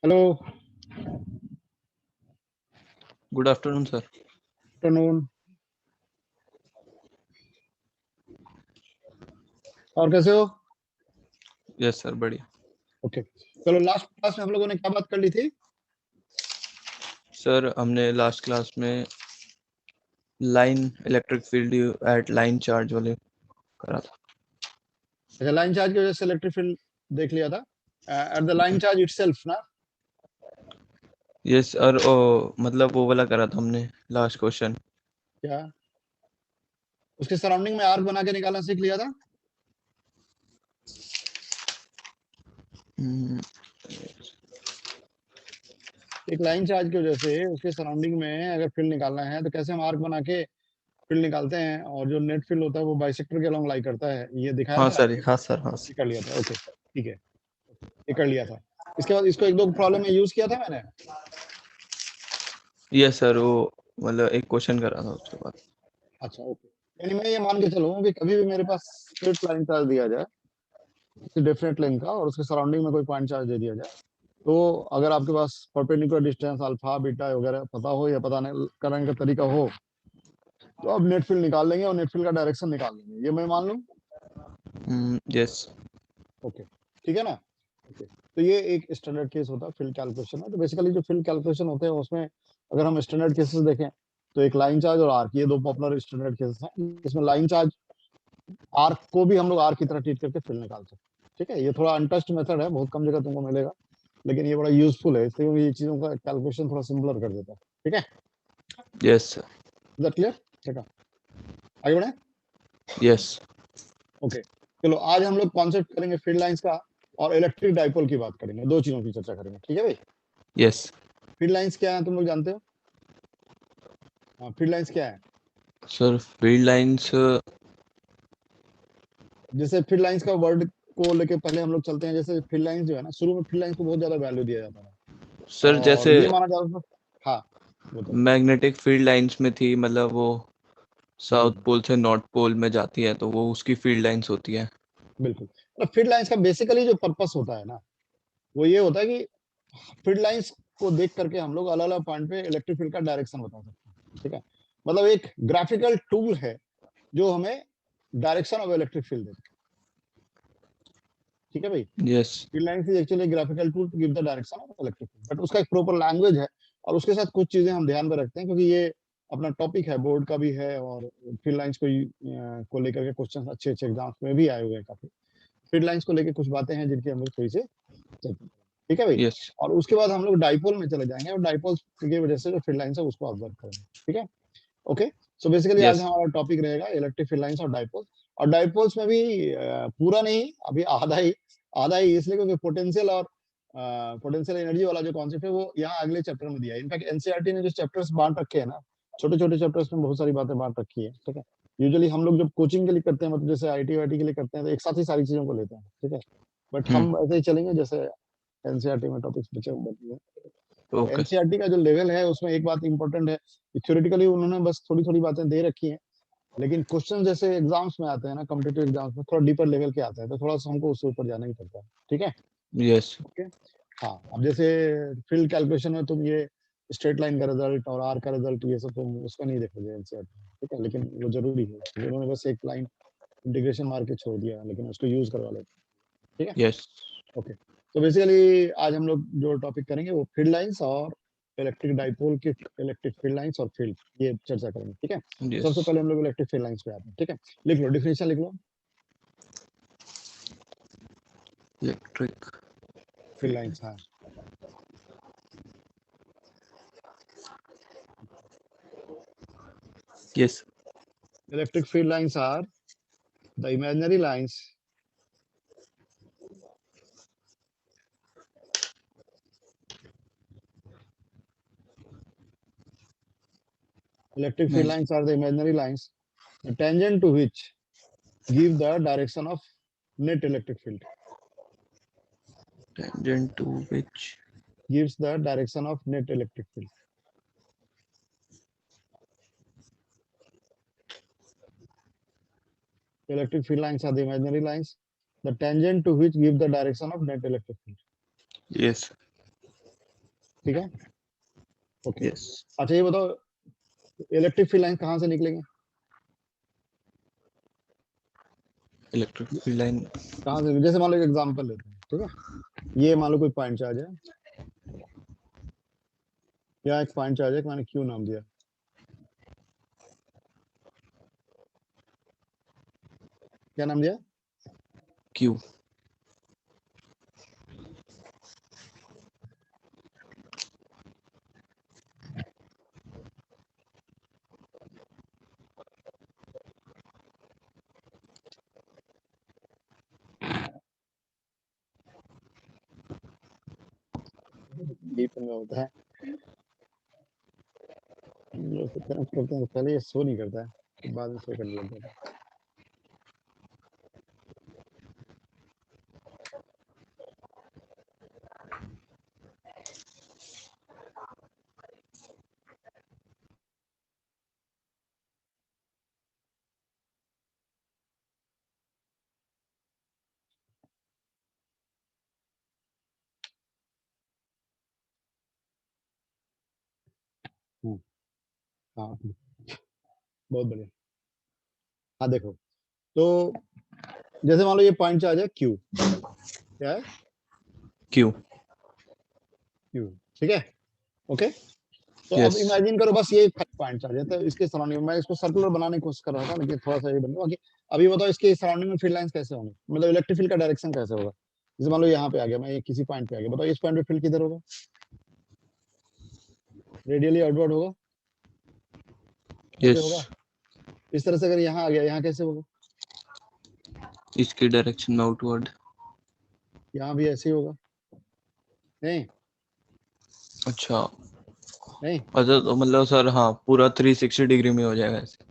Hello. Good afternoon sir. Afternoon. और कैसे हो? यस सर, बढ़िया। ओके, चलो लास्ट क्लास में हम लोगों ने क्या बात कर ली थी? सर हमने लास्ट क्लास में line electric field eight line charge वाले करा था। अच्छा, लाइन चार्ज की वजह से इलेक्ट्रिक फील्ड देख लिया था at the line charge itself ना। यस और मतलब वो वाला करा था हमने लास्ट क्वेश्चन। क्या उसके सराउंडिंग में आर्क बना के निकालना सीख लिया था? एक लाइन चार्ज की वजह से उसके सराउंडिंग में अगर फील्ड निकालना है तो कैसे हम आर्क बना के फील्ड निकालते हैं, और जो नेट फील्ड होता है वो बाइसेक्टर के अलॉन्ग लाई करता है, ये दिखाया हाँ था ना। सर, हाँ सर, हाँ ये सर। कर लिया था, ओके ठीक है, ये कर लिया था। इसके बाद इसको एक दो प्रॉब्लम में यूज किया था मैंने। यस सर, वो मतलब एक क्वेश्चन करा था उसके बाद। अच्छा ओके, यानी मैं ये मान के चलूँ कि कभी भी मेरे पास स्ट्रेट लाइन चार्ज दिया जाए किसी डेफिनेट लेंथ का और उसके सराउंडिंग में कोई पॉइंट चार्ज दे दिया जाए, तो अगर आपके पास परपेंडिकुलर डिस्टेंस अल्फा बीटा वगैरह पता हो या पता नहीं करने का तरीका हो, तो आप नेट फील्ड निकाल लेंगे और नेट फील्ड का डायरेक्शन निकाल लेंगे, ये मैं मान लूँ। यस। ओके, ठीक है ना। ओके, तो ये एक स्टैंडर्ड केस होता है फील्ड कैलकुलेशन में। तो बेसिकली जो फील्ड कैलकुलेशन होते हैं उसमें अगर हम स्टैंडर्ड केसेस देखें तो एक लाइन चार्ज और आर्क, ये दो पॉपुलर स्टैंडर्ड केसेस हैं। इसमें लाइन चार्ज आर्क को भी हम लोग आर्क की तरह ट्रीट करके फील्ड निकाल सकते हैं। ठीक है, ये थोड़ा अनटच्ड मेथड है, बहुत कम जगह तुमको मिलेगा, लेकिन ये बड़ा यूजफुल है इसलिए क्योंकि ये चीजों का कैलकुलेशन थोड़ा सिंपलर कर देता है। ठीक है, yes sir. Is that clear? ठीक है, आगे बढ़े। यस। ओके, चलो आज हम लोग कॉन्सेप्ट करेंगे फील्ड लाइंस का और इलेक्ट्रिक डाइपोल की बात करेंगे, दो चीजों की चर्चा करेंगे। ठीक है भाई, यस फील्ड लाइंस क्या है तुम लोग जानते हो? हाँ, फील्ड लाइंस क्या है? Sir, field lines. जैसे फील्ड लाइंस का वर्ड को लेके पहले हम लोग चलते हैं। जैसे फील्ड लाइंस जो है ना, शुरू में फील्ड लाइंस को बहुत ज्यादा वैल्यू दिया जाता है सर और जैसे ये माना जाता था। हाँ, वो तो मैग्नेटिक फील्ड लाइंस में थी, मतलब वो साउथ हम्म, पोल से नॉर्थ पोल में जाती है तो वो उसकी फील्ड लाइंस होती है। बिल्कुल। तो फील्ड लाइंस का बेसिकली जो पर्पस होता है ना, वो ये होता है कि फील्ड लाइंस को देख करके हम लोग अलग अलग पॉइंट पे इलेक्ट्रिक फील्ड का डायरेक्शन बता सकते हैं। ठीक है, मतलब एक ग्राफिकल टूल है जो हमें डायरेक्शन ऑफ इलेक्ट्रिक फील्ड देता है। ठीक है भाई, yes. Field lines is actually graphical tool to give the direction of electric field, but उसका एक प्रॉपर लैंग्वेज है और उसके साथ कुछ चीजें हम ध्यान में रखते हैं क्योंकि ये अपना टॉपिक है, बोर्ड का भी है और फील्ड लाइंस को लेकर के क्वेश्चन अच्छे अच्छे एग्जाम्स में भी आए हुए हैं काफी। फील्ड लाइंस को लेकर कुछ बातें हैं जिनकी हम लोग थोड़ी सी चर्चा करेंगे। ठीक है भाई, यस। और उसके बाद हम लोग डाइपोल में चले जाएंगे और डाइपोल की वजह से जो फील्ड लाइंस है उसको ऑब्जर्व करेंगे। ठीक है, ओके। सो बेसिकली आज यस। हमारा टॉपिक रहेगा इलेक्ट्रिक फील्ड लाइंस और डाइपोल। और डाइपोल्स में भी पूरा नहीं, अभी आधा ही इसलिए क्योंकि पोटेंशियल और पोटेंशियल एनर्जी वाला जो कॉन्सेप्ट है वो यहाँ अगले चैप्टर में दिया है। इनफैक्ट एनसीईआरटी ने जो चैप्टर्स बांट रखे हैं ना, छोटे छोटे चैप्टर्स में बहुत सारी बातें बांट रखी है। ठीक है, यूजुअली हम लोग जब कोचिंग के लिए करते हैं, मतलब जैसे आईटी वाईटी के लिए करते हैं, तो एक साथ ही सारी चीजों को लेते हैं। ठीक है, बट हम ऐसे ही चलेंगे जैसे एनसीईआरटी में टॉपिक्स बचे हुए हैं। तो ओके। एनसीईआरटी का जो लेवल है उसमें एक बात इंपॉर्टेंट है कि थ्योरेटिकली उन्होंने बस थोड़ी थोड़ी बातें दे रखी हैं, लेकिन क्वेश्चन जैसे एग्जाम्स में आते हैं ना, कॉम्पिटिटिव एग्जाम्स में थोड़ा डीपर लेवल के आते हैं, तो थोड़ा सा हमको उससे ऊपर जाना ही पड़ता है। ठीक है, यस। ओके। हाँ, अब जैसे फील्ड कैलकुलेशन में तुम ये स्ट्रेट लाइन का रिजल्ट और आर का रिजल्ट ये सब तुम उसका नहीं देखोगे एनसीईआरटी। ठीक है, लेकिन वो जरूरी है, उन्होंने बस एक लाइन इंटीग्रेशन मार के छोड़ दिया है, लेकिन उसको यूज करवा लेते हैं। ठीक है, यस। ओके। तो बेसिकली आज हम लोग जो टॉपिक करेंगे वो फील्ड लाइंस और इलेक्ट्रिक डाइपोल की इलेक्ट्रिक फील्ड लाइंस और फील्ड, ये चर्चा करेंगे। ठीक है, तो यस। सबसे पहले हम लोग इलेक्ट्रिक फील्ड लाइंस पे आते हैं। ठीक है, लिख लो डिफिनेशन, लिख लो इलेक्ट्रिक फील्ड फील्ड। लाइंस। हाँ, yes. Electric field lines are the imaginary lines electric field lines are the imaginary lines the tangent to which give the direction of net electric field, tangent to which gives the direction of net electric field. Electric field lines are the imaginary lines the tangent to which give the direction of net electric field. yes ठीक है, okay. Yes, अच्छा ये बताओ electric field line कहाँ से निकलेंगे, electric field line कहाँ से, जैसे मान लो एक एग्जांपल लेते हैं, ठीक है, ये मान लो कोई पॉइंट चार्ज है, या एक पॉइंट चार्ज है, मैंने क्यू नाम दिया, क्या नाम दिया, क्यू। डीप में होता है, लोग कनेक्ट करते हैं तो पहले ये शो नहीं करता है, बाद में शो करने लग जाता है। हाँ बहुत बढ़िया। हाँ देखो, तो जैसे मान लो ये पॉइंट चार्ज है क्यू, क्या है, क्यू। क्यू, ठीक है, ओके। तो अब यस इमेजिन करो बस ये पॉइंट चार्ज है, तो इसके सराउंडिंग मैं इसको सर्कुलर बनाने की कोशिश कर रहा था, लेकिन थोड़ा सा ये बन गया। बाकी अभी बताओ इसके सराउंडिंग में फील्ड लाइंस कैसे होंगे, मतलब इलेक्ट्रिक फील्ड का डायरेक्शन कैसे होगा, जैसे मान लो यहाँ पे आ गया, मैं ये किसी पॉइंट पे आ गया, बताओ इस पॉइंट पे फील्ड किधर होगा, रेडियली आउटवर्ड होगा, ऐसे यस, होगा। इस तरह से अगर यहाँ आ गया, यहाँ कैसे होगा, इसकी डायरेक्शन में आउटवर्ड। यहाँ भी ऐसे ही होगा, नहीं अच्छा नहीं, अच्छा, तो मतलब सर हाँ पूरा 360 डिग्री में हो जाएगा ऐसे।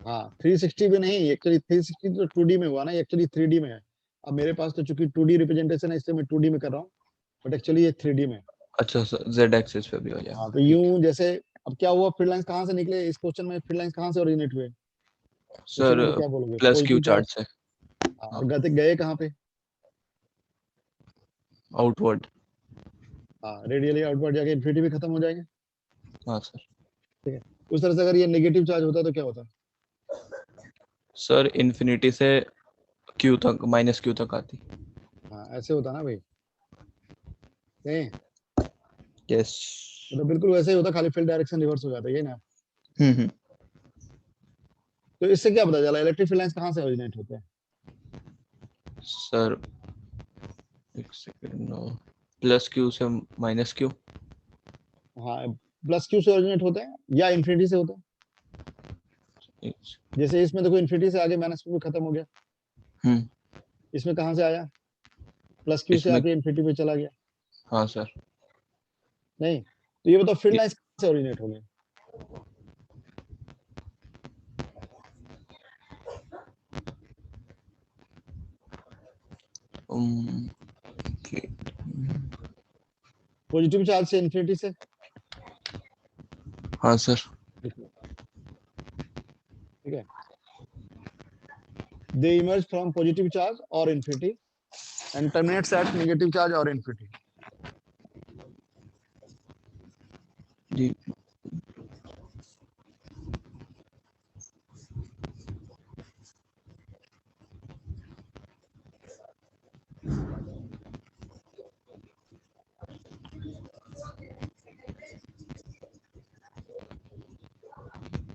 हाँ 360 भी नहीं, एक्चुअली 360 तो 2D में हुआ ना, एक्चुअली 3D में है। अब मेरे पास तो चूंकि 2D रिप्रेजेंटेशन है, इसलिए मैं 2D में कर रहा हूँ, बट एक्चुअली ये 3D में है। अच्छा सर, जेड एक्सिस पे भी हो हाँ जाएगा, तो ठीक है। यूं जैसे, अब क्या हुआ, फील्ड लाइंस कहाँ से निकले, इस क्वेश्चन में फील्ड लाइंस कहाँ से ओरिजिनेट हुए, सर पूछेंगे तो क्या बोलोगे, plus Q positive charge charge. से। हाँ हाँ, और गए गए कहाँ पे, आउटवर्ड। हाँ रेडियली आउटवर्ड जाके इन्फिनिटी में खत्म हो जाएंगे, हाँ सर। ठीक है। उस तरह से अगर ये नेगेटिव चार्ज होता तो क्या होता, सर इन्फिनिटी से क्यू तक, माइनस क्यू तक आती। हाँ ऐसे होता ना भाई, नहीं यस। मतलब बिल्कुल वैसे ही होता, खाली फील्ड डायरेक्शन रिवर्स हो जाता है, ये ना। हम्म। तो इससे क्या पता चला इलेक्ट्रिक फील्ड लाइंस कहाँ से ओरिजिनेट होते हैं, सर एक सेकंड, प्लस क्यू से माइनस क्यू। हाँ प्लस क्यू से ओरिजिनेट होते हैं या इन्फिनिटी से होते हैं, जैसे इसमें देखो इन्फिनिटी से आगे माइनस क्यू खत्म हो गया, हम्म। इसमें कहाँ से आया, प्लस क्यू से इसमें आके इन्फिनिटी पे चला गया, हाँ सर। नहीं तो ये बताओ फील्ड ये- लाइंस कहाँ से ओरिजिनेट हो गए, okay, पॉजिटिव चार्ज से इन्फिनिटी से, हाँ सर। ठीक है, they emerge from positive charge और infinity and terminates at negative charge और इन्फिनिटी, जी।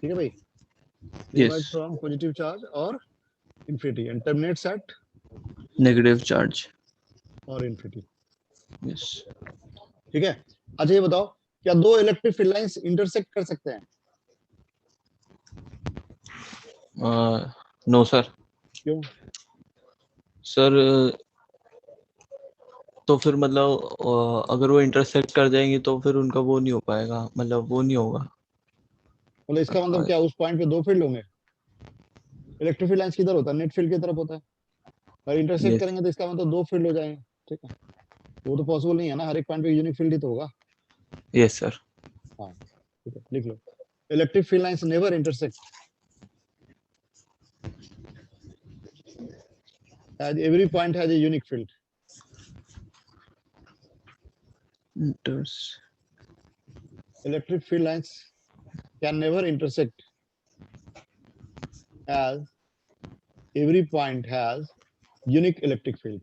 ठीक है भाई, they yes, emerge from positive charge और infinity and terminates at negative charge. और इन्फिनिटी, यस। ठीक है। अच्छा ये बताओ क्या दो इलेक्ट्रिक फील्ड लाइंस इंटरसेक्ट कर सकते हैं, नो सर। क्यों, सर तो फिर मतलब अगर वो इंटरसेक्ट कर जाएंगी तो फिर उनका वो नहीं हो पाएगा, मतलब वो नहीं होगा। मतलब इसका मतलब क्या उस पॉइंट पे दो फील्ड होंगे, इलेक्ट्रिक फील्ड लाइंस किधर होता है, नेट फील्ड की तरफ होता है, और इंटरसेक्ट यस। करेंगे तो इसका मतलब दो फील्ड हो जाएंगे, ठीक है। वो तो पॉसिबल नहीं है ना, हर एक पॉइंट पे यूनिक फील्ड ही तो होगा, यस सर। हाँ ठीक है लिख लो, electric field lines never intersect as every point has a unique field, इंटर्स electric field lines can never intersect as every point has unique electric field.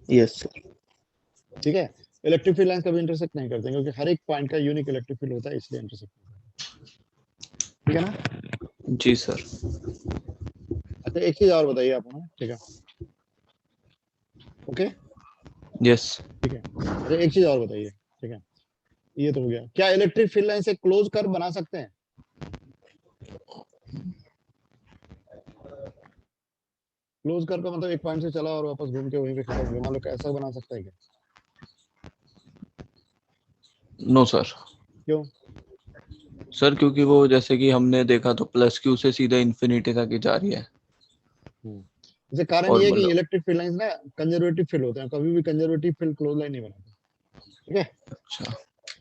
Yes sir. ठीक है, इलेक्ट्रिक फील्ड लाइंस कभी intersect नहीं करते क्योंकि हर एक point का unique electric field होता है, इसलिए इंटरसेक्ट करते हैं। ठीक है ना? जी सर। अच्छा एक चीज और बताइए आप हमें, ठीक है? Okay yes. ठीक है। अच्छा एक चीज और बताइए, ठीक है? ये तो हो गया, क्या इलेक्ट्रिक फील्ड लाइन से क्लोज कर्व बना सकते हैं? क्लोज कर्व का मतलब एक पॉइंट से चला और वापस घूम के वहीं पे खत्म हो गया, मान लो कैसा बना सकता है क्या? No sir. क्यों? सर क्योंकि वो जैसे कि हमने देखा तो प्लस क्यू से सीधा इन्फिनिटी तक ही जा रही है। इसका कारण और ये है कि मतलब इलेक्ट्रिक फील्ड लाइंस ना कंजर्वेटिव फील्ड होते हैं, कभी भी कंजर्वेटिव फील्ड क्लोज लाइन नहीं बनाते। ठीक है, अच्छा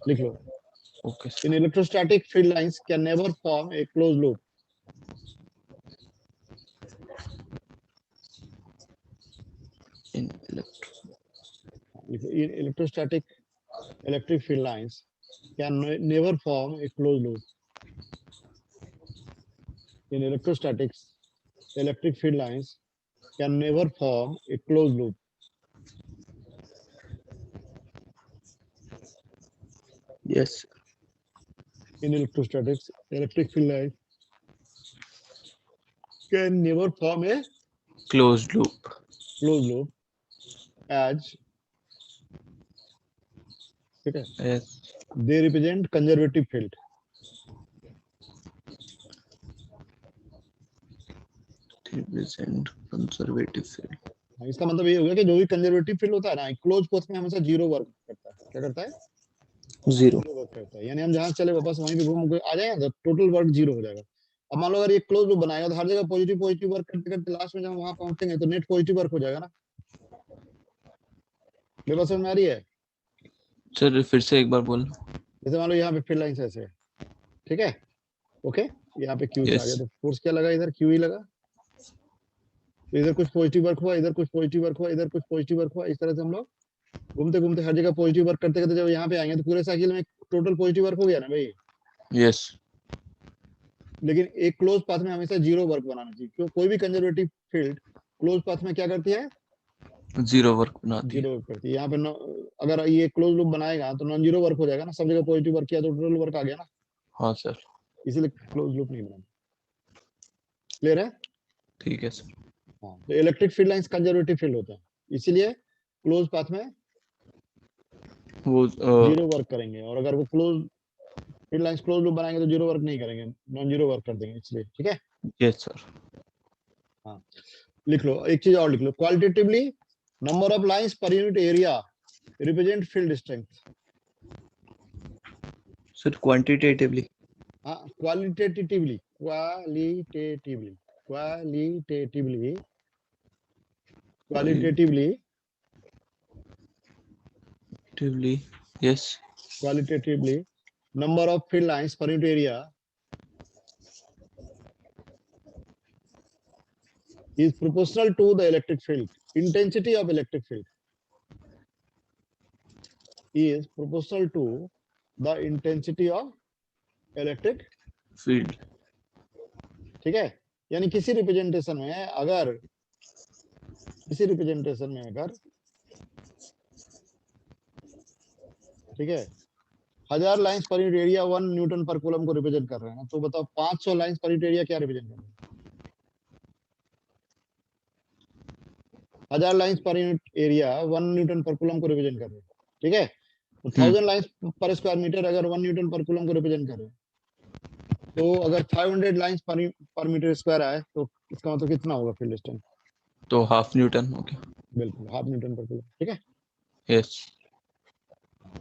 लिख लो। Okay In sir. electrostatic field lines can never form a closed loop. In electro In electrostatic electric field lines can never form a closed loop. In electrostatics, electric field lines can never form a closed loop. Yes In electrostatics, electric field lines can never form a closed loop. closed loop as okay, yes they represent conservative field. Represent conservative field. इसका मतलब ये हो गया कि जो भी conservative field होता है ना, क्लोज पथ में हमेशा जीरो वर्क करता है। क्या करता है? जीरो। जीरो वर्क करता है, यानी हम जहां चले वापस वहीं पे घूम के आ जाएंगे तो टोटल वर्क जीरो हो जाएगा। अब मान लो अगर ये क्लोज लूप बनाएगा तो हर जगह पॉजिटिव पॉजिटिव वर्क करते करते लास्ट में जब वहां पहुंचेंगे तो नेट पॉजिटिव वर्क हो जाएगा ना। मेरे पास समझ में आ रही है? सर फिर से एक बार बोलना। जैसे मान लो यहाँ पे फील्ड लाइंस ऐसे है, ठीक है? ओके, यहाँ पे क्यू से आ यस गया तो फोर्स क्या लगा? इधर क्यू ही लगा। तो इधर कुछ पॉजिटिव वर्क हुआ, इधर कुछ पॉजिटिव वर्क हुआ, इधर कुछ पॉजिटिव वर्क हुआ, इस तरह से हम लोग घूमते घूमते हर जगह पॉजिटिव वर्क करते करते जब यहाँ पे आएंगे तो पूरे साइकिल में टोटल पॉजिटिव वर्क हो गया ना भाई। यस लेकिन एक क्लोज पाथ में हमेशा जीरो वर्क बनाना चाहिए, क्यों? कोई भी कंजर्वेटिव फील्ड क्लोज पाथ में क्या करती है? जीरो वर्क बनाती है। जीरो वर्क करती है। यहाँ पे अगर ये क्लोज लूप बनाएगा तो नॉन जीरो वर्क हो जाएगा ना, सब जगह पॉजिटिव वर्क किया तो टोटल वर्क आ गया ना, हाँ सर इसीलिए क्लोज लूप नहीं बनाना। क्लियर है? ठीक है सर। हाँ, तो electric field lines conservative field होते हैं, इसीलिए क्लोज पाथ में वो जीरो वर्क करेंगे, और अगर वो close field lines close loop बनाएंगे तो जीरो वर्क नहीं करेंगे, नॉन जीरो वर्क कर देंगे, इसलिए। ठीक है? Yes sir. हाँ, लिख लो एक चीज और लिख लो, qualitatively number of lines per unit area represent field strength. Sir quantitatively. हाँ, qualitatively qualitatively qualitatively qualitatively qualitatively yes. qualitatively number of field lines per unit area is proportional to the electric field. Intensity of electric field is proportional to the intensity of electric field. ठीक है? यानी किसी representation में अगर ठीक है 1000 lines per unit area 1 Newton पर coulomb को रिप्रेजेंट कर रहे हैं, तो बताओ 500 लाइंस पर यूनिट एरिया क्या रिप्रेजेंट कर रहे हैं? 1000 lines per unit area 1 Newton पर कूलम को रिप्रेजेंट कर रहे हैं। ठीक है? तो 1000 लाइंस पर स्क्वायर मीटर अगर 1 न्यूटन पर कूलम को रिप्रेजेंट कर रहे हैं, तो अगर 500 लाइंस पर मीटर स्क्वायर आए तो इसका मतलब कितना होगा फील्ड स्ट्रेंथ? तो हाफ न्यूटन हो गया। बिल्कुल हाफ न्यूटन पर कूलम। ठीक है? यस।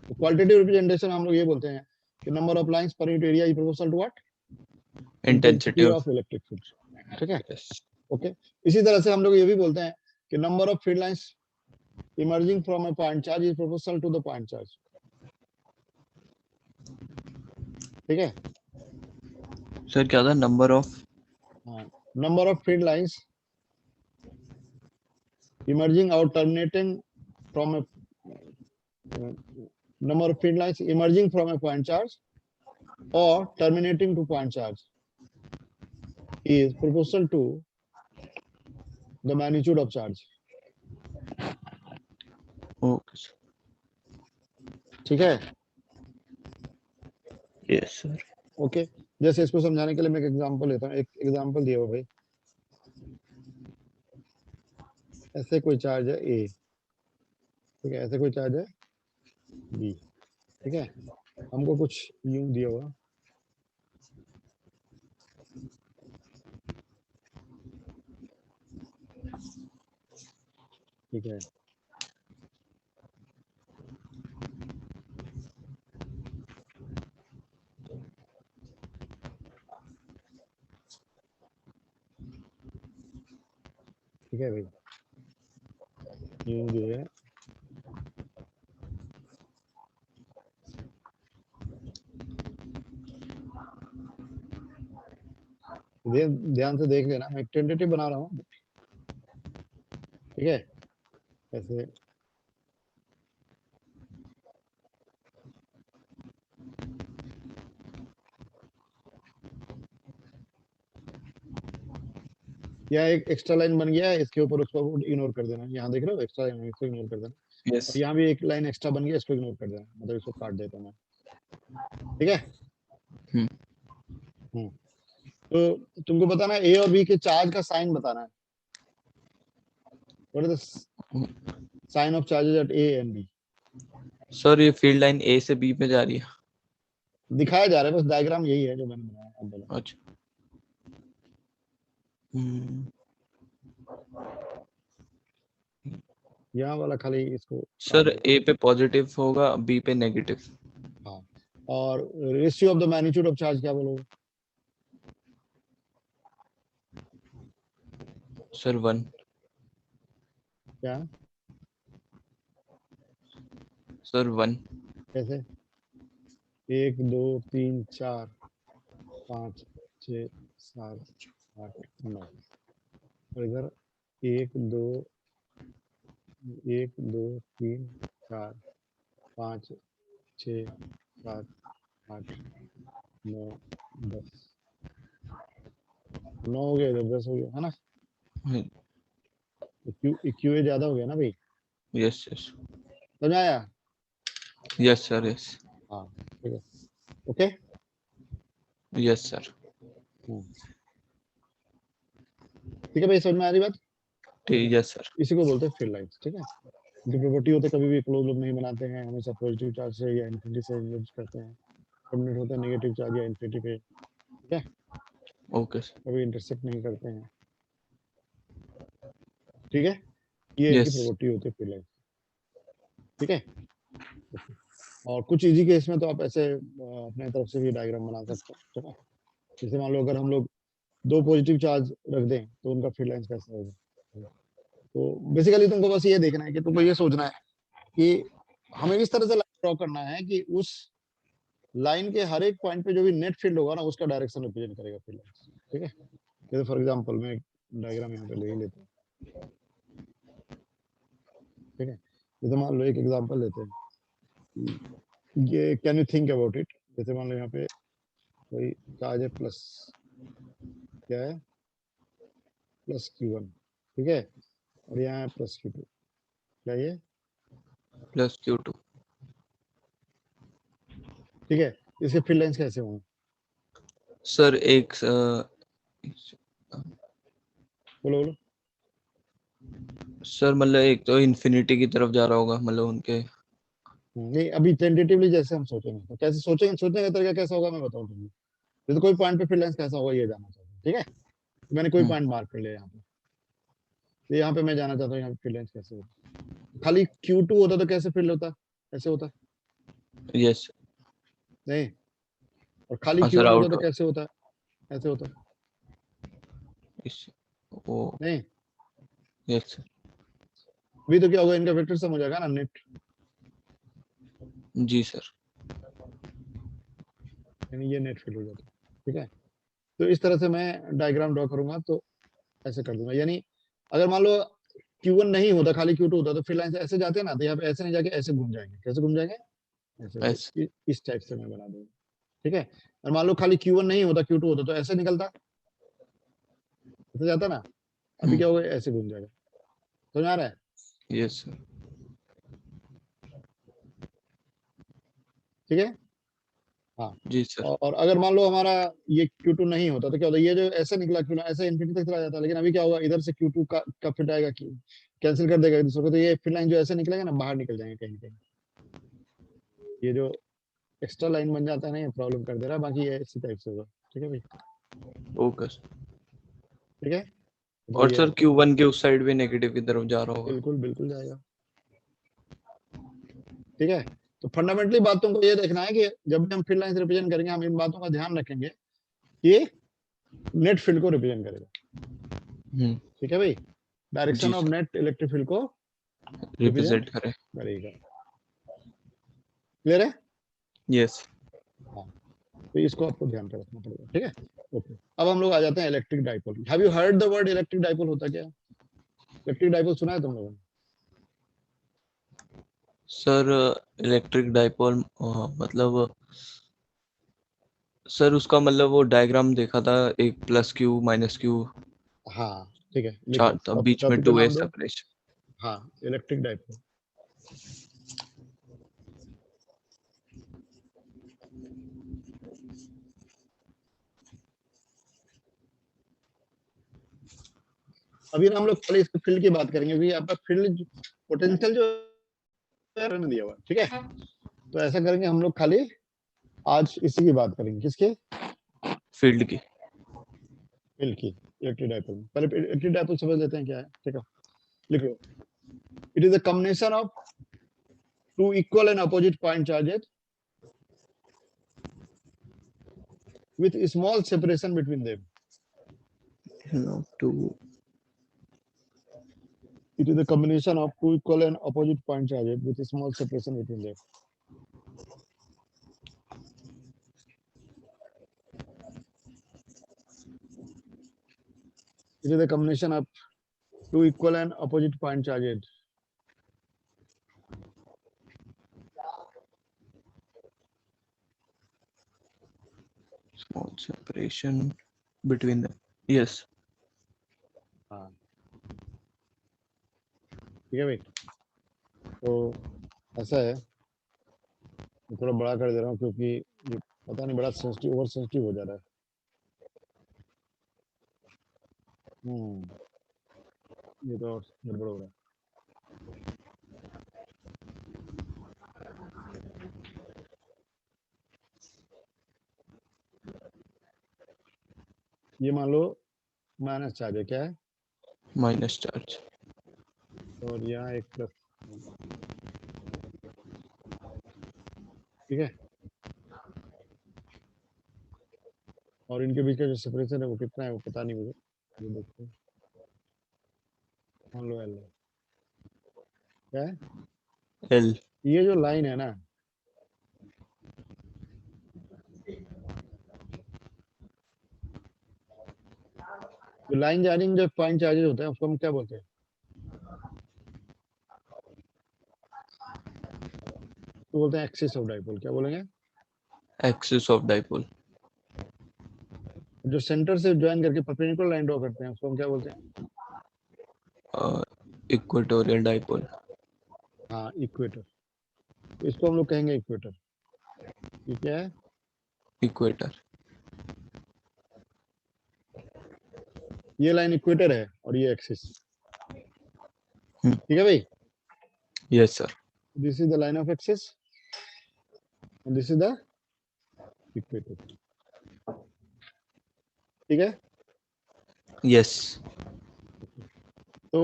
तो क्वालिटेटिव रिप्रेजेंटेशन हम लोग ये बोलते हैं कि number of lines per unit area is proportional to what? Intensity intensity of. Of electric field. ठीक है? यस। ओके, इसी तरह से हम लोग ये भी बोलते हैं कि number of field lines emerging from a point charge is proportional to the point charge. ठीक है? सर क्या था number of? Number of field lines emerging or terminating from a number of field lines emerging from a point charge or terminating to point charge is proportional to the magnitude of charge. Okay sir, ठीक है, yes sir. Okay. जैसे इसको समझाने के लिए मैं एक example लेता हूँ। एक एग्जांपल दिया हुआ भाई, ऐसे कोई चार्ज है ए, ठीक है, ऐसे कोई चार्ज है बी, ठीक है, हमको कुछ यूं दिया हुआ, ठीक है, ठीक है भाई, यूं जो है ध्यान से देख लेना, मैं एक टेंटेटिव बना रहा हूँ, ठीक है, ऐसे या एक एक्स्ट्रा लाइन बन गया है, इसके ऊपर उसको इग्नोर कर देना। यहाँ देख रहे हो एक्स्ट्रा लाइन, इसको इग्नोर कर देना। यस और यहाँ भी एक लाइन एक्स्ट्रा बन गया, इसको इग्नोर कर देना, मतलब इसको काट देता हूँ मैं, ठीक है। तो तुमको बताना है ए और बी के चार्ज का साइन बताना है। What is the sign of charges at A and B? Sir ये फील्ड लाइन ए से बी पे जा रही है, दिखाया जा रहा है, बस डायग्राम यही है जो मैंने बनाया। अब बोलो। अच्छा। यहाँ वाला खाली इसको सर ए पे पॉजिटिव होगा, बी पे नेगेटिव। हाँ, और ratio of the magnitude of charge क्या बोलोगे? सर 1। क्या सर 1। कैसे? 1 2 3 4 5 6 7 8 9, और इधर 1 2 3 4 5 6 7 8 9 10, 9 हो गया, इधर 10 हो गया, है ना? क्यूए ज्यादा हो गया ना भाई? यस यस समझ आया? Yes sir, yes. हाँ, ठीक है, ओके, यस सर। ठीक है भाई, समझ में आ रही बात? ठीक, यस सर। इसी को बोलते हैं फील्ड लाइंस, ठीक है। जो प्रॉपर्टी होते कभी भी क्लोज लूप नहीं बनाते हैं, हमेशा पॉजिटिव चार्ज से या इन्फिनिटी से यूज करते हैं। टर्मिनेट होता है नेगेटिव चार्ज या इन्फिनिटी पे, ठीक है, ओके सर। कभी इंटरसेक्ट नहीं करते हैं, ठीक है। ये इनकी यस प्रॉपर्टी होती है फील्ड लाइंस, ठीक है। और कुछ इजी केस में तो आप ऐसे अपने तरफ से भी डायग्राम बना सकते हैं, ठीक है। जैसे मान लो अगर हम लोग 2 पॉजिटिव चार्ज रख दें तो उनका फील्ड लाइंस कैसा होगा। तो बेसिकली तुमको बस ये देखना है कि तुमको ये सोचना है कि हमें इस तरह से लाइन ड्रॉ करना है कि उस लाइन के हर एक पॉइंट पे जो भी नेट फील्ड होगा ना, उसका डायरेक्शन रिप्रेजेंट करेगा फील्ड लाइंस, ठीक है। जैसे फॉर एग्जांपल मैं एक डायग्राम यहाँ पे ले ही लेता हूँ, ठीक है। जैसे मान लो एक एग्जांपल लेते हैं, ये can you think about it. जैसे मान लो यहाँ पे कोई चार्ज है प्लस, क्या है, प्लस Q1, ठीक है, और यहाँ है प्लस Q2, क्या ये प्लस Q2। ठीक है। इसके फील्ड लाइंस कैसे होंगे? सर एक बोलो बोलो। सर मतलब एक तो इन्फिनिटी की तरफ जा रहा होगा, मतलब उनके। नहीं, अभी टेंटेटिवली जैसे हम सोचेंगे, तो कैसे सोचेंगे, सोचने का तरीका कैसा होगा मैं बताऊं तुमको। जैसे कोई पॉइंट पे फील्ड लाइंस कैसा होगा ये जानना चाहते हैं, ठीक है। तो मैंने कोई पॉइंट मार्क कर लिया यहाँ पे, तो यहाँ पे मैं जाना चाहता हूँ यहाँ पे फील्ड लाइंस कैसे होता। खाली Q2 होता तो कैसे फील्ड होता, ऐसे होता यस। नहीं, और खाली हाँ सर, Q1 होता आउट तो कैसे होता, ऐसे होता वो। नहीं। Yes sir. अभी तो क्या होगा, इनका वेक्टर सम हो जाएगा ना, नेट, जी सर। यानी ये नेट फील्ड हो जाता है, ठीक है। तो इस तरह से मैं डायग्राम ड्रॉ करूंगा तो ऐसे कर दूंगा। यानी अगर मान लो Q1 नहीं होता, खाली Q2 होता, तो फील्ड लाइन ऐसे जाते हैं ना, तो यहाँ पे ऐसे नहीं जाके ऐसे घूम जाएंगे। कैसे घूम जाएंगे? ऐसे ऐसे इस टाइप से मैं बना दूंगा, ठीक है। और मान लो खाली Q1 नहीं होता, Q2 होता तो ऐसे निकलता, ऐसे जाता ना, अभी क्या होगा, ऐसे घूम जाएगा। समझ आ रहा है? Yes sir. ठीक है, हाँ। जी सर। और अगर मान लो हमारा ये Q2 नहीं होता तो क्या होता, ये जो ऐसे निकला Q1 ऐसे इन्फिनिटी तक चला जाता, लेकिन अभी क्या होगा, इधर से Q2 का फिट आएगा, कैंसिल कर देगा दूसरे को, तो ये फिट लाइन जो ऐसे निकलेगा ना, बाहर निकल जाएंगे कहीं कहीं, ये जो एक्स्ट्रा लाइन बन जाता है ना, ये प्रॉब्लम कर दे रहा है, बाकी ये इसी टाइप से होगा। ठीक है भाई, ओके सर। ठीक है, तो और ये सर Q1 के उस साइड भी नेगेटिव की तरफ जा रहा होगा। बिल्कुल बिल्कुल जाएगा। ठीक है, तो फंडामेंटली बातों को ये देखना है कि जब भी हम फील्ड लाइन रिप्रेजेंट करेंगे, हम इन बातों का ध्यान रखेंगे, ये नेट फील्ड को रिप्रेजेंट करेगा। ठीक है भाई, डायरेक्शन जी of sir. Net electric field को रिप्रेजेंट रिप्रेजेंट करें। करेगा। क्लियर है? यस। हाँ, तो इसको आपको ध्यान पे रखना पड़ेगा। ठीक है, ओके। अब हम लोग आ जाते हैं electric dipole. Have you heard the word electric dipole? होता क्या है इलेक्ट्रिक डाइपोल, सुना है तुम लोगों ने? सर इलेक्ट्रिक डाइपोल मतलब सर उसका मतलब वो डायग्राम देखा था, एक प्लस क्यू माइनस क्यू हाँ, ठीक है, लिखो, चार था, बीच में टॉपिक का 2a नाम दो। सेपरेशन। हाँ, इलेक्ट्रिक डाइपोल। अभी ना हम लोग खाली इसके फील्ड की बात करेंगे, क्योंकि आपका फील्ड पोटेंशियल जो है ना दिया हुआ है, ठीक है। तो ऐसा करेंगे हम लोग, खाली आज इसी की बात करेंगे, किसके? फील्ड की। फील्ड की, इलेक्ट्रिक डाइपोल। पहले इलेक्ट्रिक डाइपोल समझ लेते हैं क्या है, ठीक है। लिखो, it is a combination of two equal and opposite point charges with small separation between them. To It is a combination of two equal and opposite point charges with small separation between them. It is a combination of two equal and opposite point charges small separation between the. Yes. हाँ, ठीक है भाई। तो ऐसा है, मैं थोड़ा बड़ा कर दे रहा हूँ क्योंकि ये पता नहीं, बड़ा सेंसिटिव, ओवर सेंसिटिव हो जा रहा है। ये तो गड़बड़ हो रहा है। ये मान लो माइनस चार्ज है, क्या है? Minus charge. और यहाँ एक प्लस, ठीक है। और इनके बीच का जो सेपरेशन है वो कितना है, वो पता नहीं मुझे, ये देखते हैं। मान लो एल है, क्या है? एल। ये जो लाइन है ना, जो लाइन चार्जिंग जो पॉइंट चार्जेस होते हैं उसको हम क्या बोलते हैं? तो बोलते हैं एक्सिस ऑफ डाइपोल। क्या बोलेंगे? Axis of dipole. जो सेंटर से ज्वाइन करके परपेंडिकुलर लाइन ड्रॉ करते हैं उसको हम क्या बोलते हैं? Equatorial dipole. हाँ, इक्वेटर। तो इसको हम लोग कहेंगे इक्वेटर। ये क्या है? इक्वेटर। ये लाइन इक्वेटर है और ये एक्सिस, हम्म। ठीक है भाई। Yes sir. This is the line of axis and this is the equator, ठीक है। यस। तो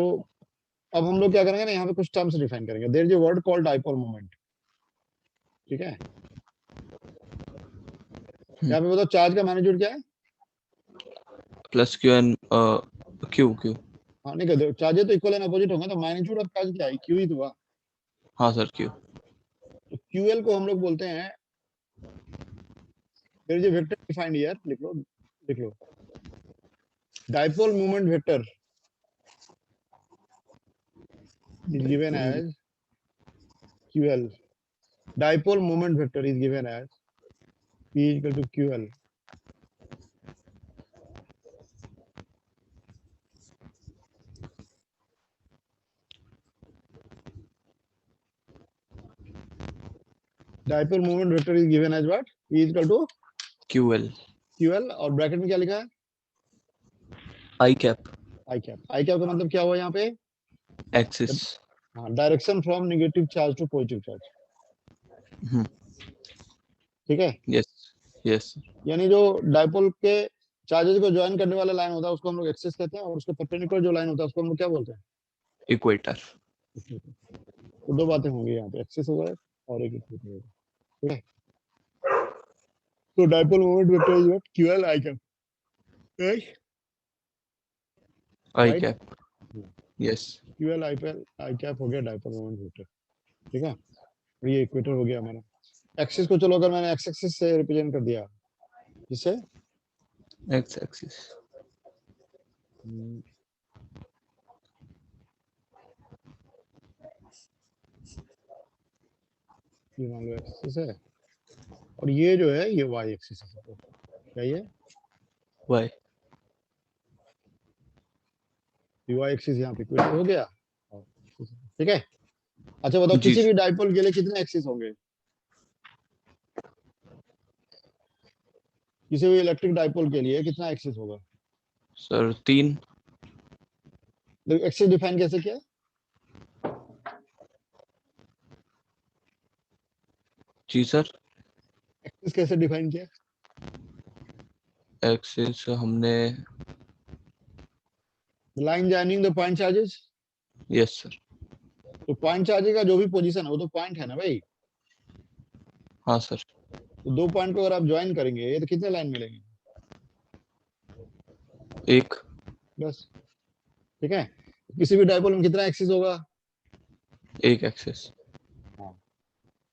अब हम लोग क्या करेंगे ना, यहाँ पे कुछ टर्म्स डिफाइन करेंगे। There is a word called dipole moment, ठीक है। यहाँ पे बताओ चार्ज का मैग्नीट्यूड क्या है? Plus Q and Q Q. हाँ, नहीं कहते चार्जेस तो इक्वल एंड अपोजिट होंगे, तो मैग्नीट्यूड ऑफ चार्ज क्या है? क्यू ही तो हुआ। हाँ सर क्यू। तो क्यूएल को हम लोग बोलते हैं, there is a vector defined here, लिख लो, लिख लो। Dipole moment vector is given as QL dipole moment vector is given as P is equal to QL. Dipole moment vector is given as what? P is equal to QL QL और bracket में क्या लिखा है? I cap I cap. I cap का मतलब क्या हुआ यहाँ पे? axis. हाँ, direction from negative charge to positive charge. Hmm, ठीक है? yes yes यानी जो डाइपोल के चार्जेस को ज्वाइन करने वाला लाइन होता है उसको हम लोग एक्सिस कहते हैं और उसके परपेंडिकुलर जो लाइन होता है उसको हम लोग क्या बोलते हैं? equator. तो दो बातें होंगी यहाँ पे, एक्सिस होगा और एक इक्वेटर होगा. ठीक है? तो dipole moment vector is what? QL I cap. Right? I Right? cap yes. QL I cap हो गया डाइपोल मोमेंट वेक्टर. ठीक है? और ये इक्वेटर हो गया हमारा. एक्सिस को चलो अगर मैंने एक्स एक्सिस से रिप्रेजेंट कर दिया, जिससे X axis. ये मान लो एक्सिस है और ये जो है ये वाई एक्सिस है. क्या ये Y वाई एक्सिस यहाँ पे इक्वेटर हो गया. ठीक है? अच्छा बताओ जी किसी भी डाइपोल के लिए कितने एक्सिस होंगे? किसी भी इलेक्ट्रिक डाइपोल के लिए कितना एक्सिस होगा? सर 3. एक्सिस डिफाइन कैसे किया? जी सर. एक्सिस कैसे डिफाइन किया? एक्सिस हमने line joining the point charges. Yes sir. तो पॉइंट चार्जेस का जो भी पोजीशन है वो तो पॉइंट है ना भाई. हाँ सर. तो दो पॉइंट को अगर आप ज्वाइन करेंगे तो कितने लाइन मिलेंगे? एक. बस. ठीक है? किसी भी डाइपोल में कितना एक्सिस होगा? एक एक्सिस.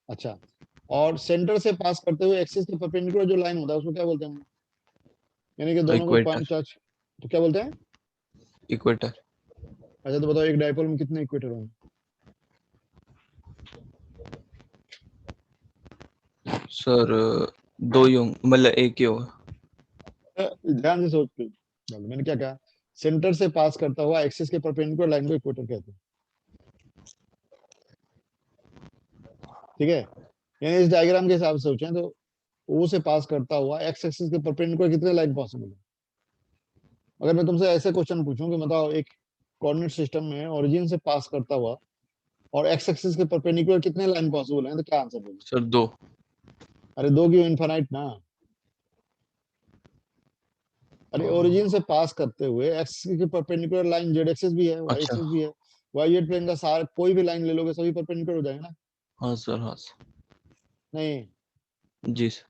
अच्छा, और सेंटर से पास करते हुए एक्सिस के परपेंडिकुलर जो लाइन होता है उसको क्या बोलते हैं हम? यानी कि दोनों में पॉइंट इक्वेटर. चार्ज तो क्या बोलते हैं? इक्वेटर. अच्छा तो बताओ एक डाइपोल में कितने इक्वेटर होंगे? सर 2 ही होंगे, मतलब एक ही होगा. ध्यान से सोच के मैंने क्या कहा? सेंटर से पास करता हुआ एक्सिस के परपेंडिकुलर लाइन को इक्वेटर कहते हैं. ठीक है? यानी इस डायग्राम के हिसाब से सोचें तो ओ से पास करता हुआ एक्स एक्सिस के परपेंडिकुलर कितने लाइन पॉसिबल है? अगर मैं तुमसे ऐसे क्वेश्चन पूछूं कि बताओ एक कोऑर्डिनेट सिस्टम में ओरिजिन से पास करता हुआ और एक्स एक्सिस के परपेंडिकुलर कितने लाइन पॉसिबल हैं, तो क्या आंसर होगा? सर 2. अरे दो क्यों, इनफाइनाइट ना. अरे ओरिजिन से पास करते हुए एक्स के परपेंडिकुलर लाइन जेड एक्सिस भी है, वाई अच्छा. एक्सिस भी है. वाई जेड प्लेन का सारा कोई भी लाइन ले लोगे सभी परपेंडिकुलर हो जाएंगे ना. हाँ सर. हाँ सर. नहीं, जी सर.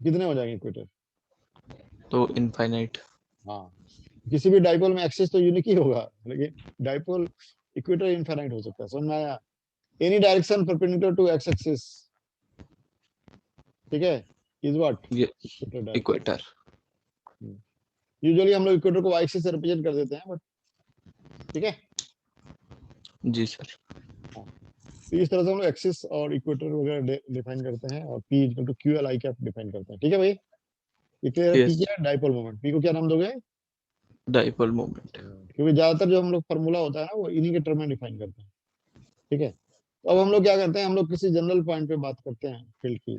कितने हो जाएंगे इक्वेटर? तो इनफाइनाइट. हाँ, किसी भी डाइपोल में एक्सिस तो यूनिक ही होगा, लेकिन डाइपोल इक्वेटर इनफाइनाइट हो सकता है. समझ में आया? Any direction perpendicular to X axis, ठीक है, इज व्हाट? ये इक्वेटर डायरेक्शन. इक्वेटर. यूजुअली हम लोग इक्वेटर को वाई एक्सिस से रिप्रेजेंट कर देते हैं, बट ठीक है. जी सर. हाँ, तो इस तरह से हम लोग एक्सिस और इक्वेटर वगैरह डिफाइन करते हैं और P equal to Q L I cap define करते हैं. ठीक है भाई, ये क्लियर है? P yes. क्या है? Dipole moment. पी को क्या नाम दोगे? Dipole moment. क्योंकि ज्यादातर जो हम लोग फार्मूला होता है ना वो इन्हीं के टर्म में डिफाइन करते हैं. ठीक है? तो अब हम लोग क्या करते हैं, हम लोग किसी जनरल पॉइंट पे बात करते हैं फील्ड की.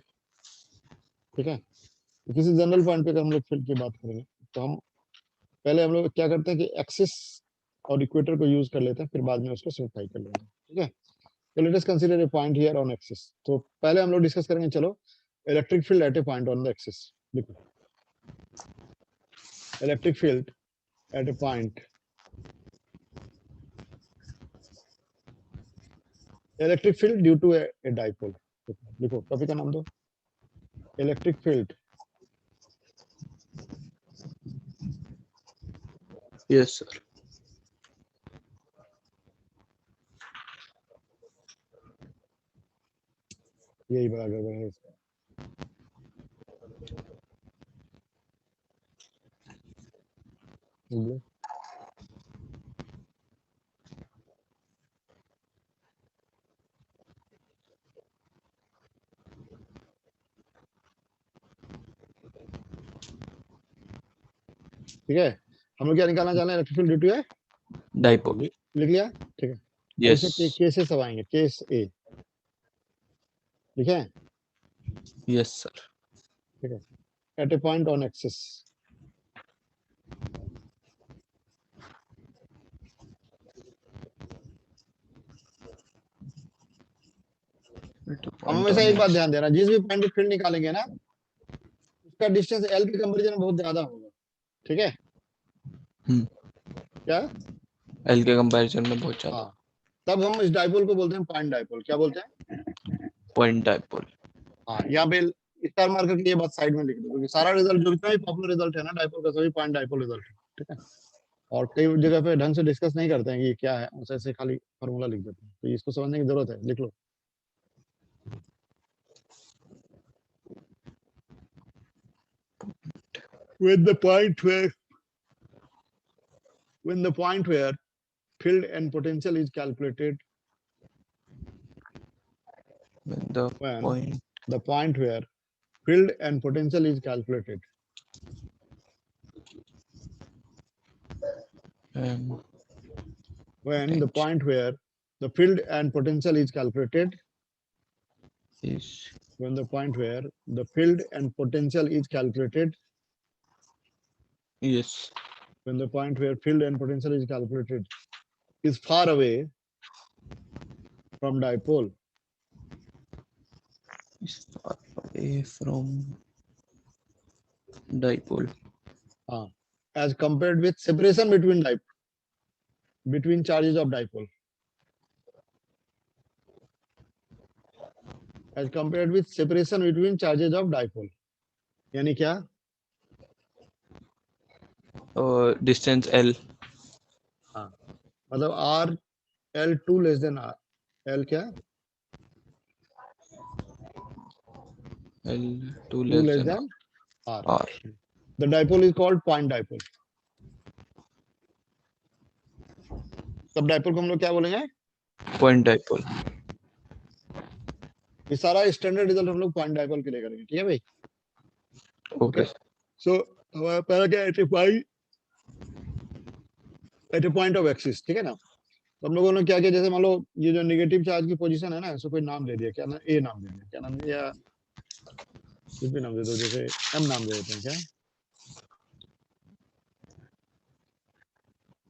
ठीक है? तो किसी जनरल पॉइंट पे अगर हम लोग फील्ड की बात करेंगे तो हम पहले हम लोग क्या करते हैं कि एक्सिस और इक्वेटर को यूज कर लेते हैं, फिर बाद में उसको सिंप्लीफाई कर लेंगे. ठीक है? तो let us consider a point here on axis. तो पहले हम लोग डिस्कस करेंगे, चलो, electric field at a point on the axis. देखो, electric field at a point, electric field due to a dipole. देखो टॉपिक का नाम दो, इलेक्ट्रिक फील्ड. Yes sir. यही बड़ा गड़बड़ है इसका. समझे? ठीक है, हम लोग क्या निकालना चाह रहे हैं, electric field due to a dipole. लिख लिया, ठीक है। अब यस इसमें केसेस सब आएंगे, केस ए, ठीक है, यस सर। ठीक है, at a point on axis, हम हमेशा एक बात ध्यान देना, जिस भी पॉइंट पे फील्ड निकालेंगे ना, उसका डिस्टेंस एल के कंपेरिजन में बहुत ज्यादा होगा, ठीक है, क्या, एल के कंपैरिजन में बहुत ज्यादा। हाँ, तब हम इस डाइपोल को बोलते हैं पॉइंट डाइपोल, क्या बोलते हैं, पॉइंट डाइपोल। हाँ, यहाँ पे स्टार मार्कर की ये बात साइड में लिख दो, क्योंकि सारा रिजल्ट जो भी पॉपुलर रिजल्ट है ना डाइपोल का, सभी पॉइंट डाइपोल रिजल्ट है, ठीक है, और कई जगह पे ढंग से डिस्कस नहीं करते हैं कि ये क्या है, उसे ऐसे खाली फॉर्मूला लिख देते हैं, तो इसको समझने की जरूरत है, लिख लो। When the point where field and potential is calculated, When the when point the point where field and potential is calculated, and when the point where the field and potential is calculated, is when the point where the field and potential is calculated, yes when the point where field and potential is calculated is far away from dipole, is far away from dipole as compared with separation between charges of dipole, as compared with separation between charges of dipole, यानी क्या, distance L, मतलब R L2 less than R, L क्या, L2 2 less less than than R. R. The dipole is called point dipole. तब dipole को हम लोग क्या बोलेंगे, Point dipole. ये सारा स्टैंडर्ड रिजल्ट हम लोग पॉइंट डाइपोल के लिए करेंगे, ठीक है भाई, Okay. सो हमारा पहला क्या, at a point of axis, ठीक है ना, तो हम लोगों ने क्या किया, जैसे मान लो ये जो नेगेटिव चार्ज की पोजीशन है ना, इसको कोई नाम दे दिया, क्या नाम, ए नाम दे दिया, क्या नाम दिया, कुछ भी नाम दे दो, जैसे एम नाम दे देते हैं, क्या,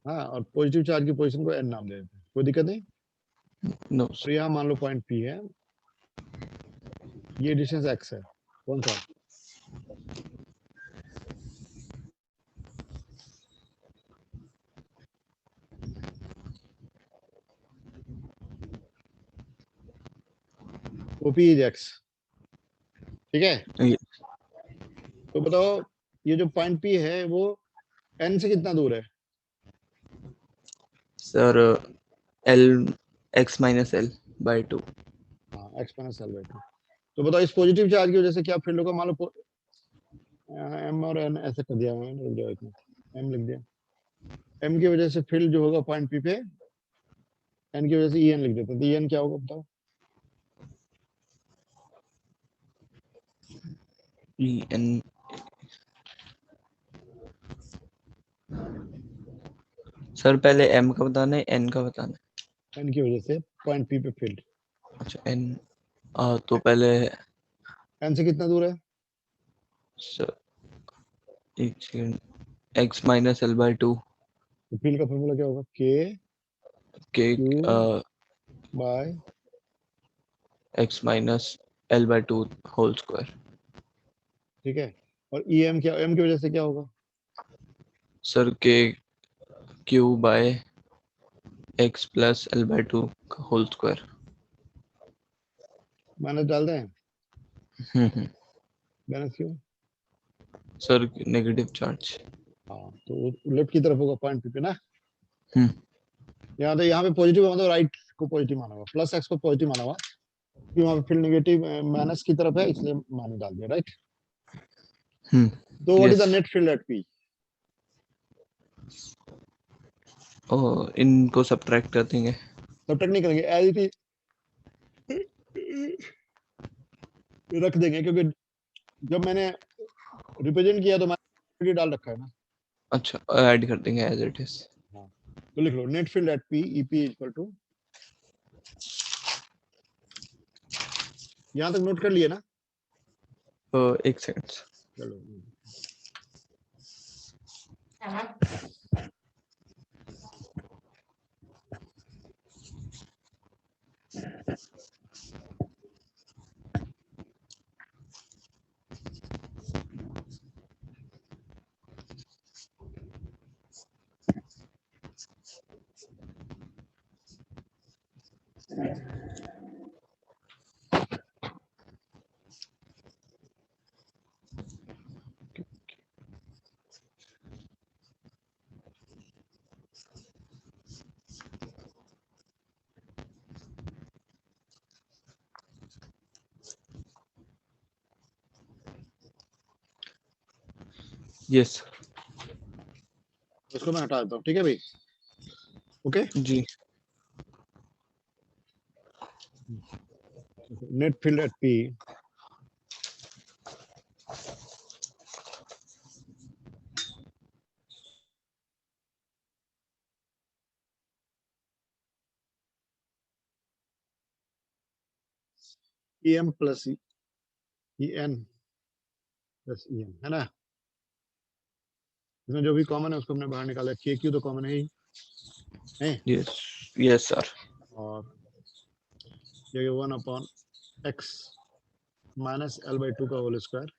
हाँ, और पॉजिटिव चार्ज की पोजीशन को एन नाम दे देते हैं, कोई दिक्कत नहीं। No. तो यहाँ मान लो पॉइंट पी है, ये डिस्टेंस एक्स है, कौन सा, ओपी इज एक्स, ठीक है, Yes. तो बताओ ये जो पॉइंट पी है वो एन से कितना दूर है, Sir, L x minus L by 2. हाँ, x minus L by to, तो बताओ इस पॉजिटिव चार्ज की वजह से क्या फील्ड होगा, मान लो एम और एन ऐसे कर दिया मैंने, रुक जाओ एक मिनट, एम लिख दिया, एम की वजह से फील्ड जो होगा पॉइंट पी पे, एन की वजह से ई एन लिख देते हैं, तो ई एन क्या होगा बताओ, E N. सर पहले M का बताना है, N का बताना है। एन की वजह से पॉइंट पी पे फील्ड, अच्छा N, तो पहले एन से कितना दूर है, सर एक second, x minus L by 2 तो फील्ड का फॉर्मूला क्या होगा, के K Q by, x minus L by 2 whole square. ठीक है, और ई एम क्या, एम की वजह से क्या होगा, सर के Q by x plus L by 2 का whole square. माइनस डाल दें, माइनस क्यों, सर नेगेटिव चार्ज। हाँ, तो लेफ्ट की तरफ होगा पॉइंट पी पे ना, हम्म यहाँ पे पॉजिटिव मतलब राइट को पॉजिटिव माना हुआ, प्लस एक्स को पॉजिटिव माना हुआ, क्योंकि वहाँ पे फील्ड नेगेटिव माइनस की तरफ है, इसलिए माइनस डाल दिया, राइट, तो what is the yes. Net field at P, इनको सब्ट्रैक्ट कर देंगे। सब्ट्रैक्ट नहीं करेंगे, एज इट इज रख देंगे, क्योंकि जब मैंने रिप्रेजेंट किया तो मैंने डाल रखा है ना, अच्छा ऐड कर देंगे एज इट इज। तो लिख लो net field at P EP equal to, यहां तक नोट कर लिए ना? एक सेकंड। चलो यस इसको मैं हटा देता हूँ, ठीक है भाई? ओके, जी। Net field at P em plus en plus em है ना? इसमें जो भी कॉमन है उसको हमने बाहर निकाला, के क्यू तो कॉमन है ही है, यस यस सर। और ये 1 upon x minus L by two का whole square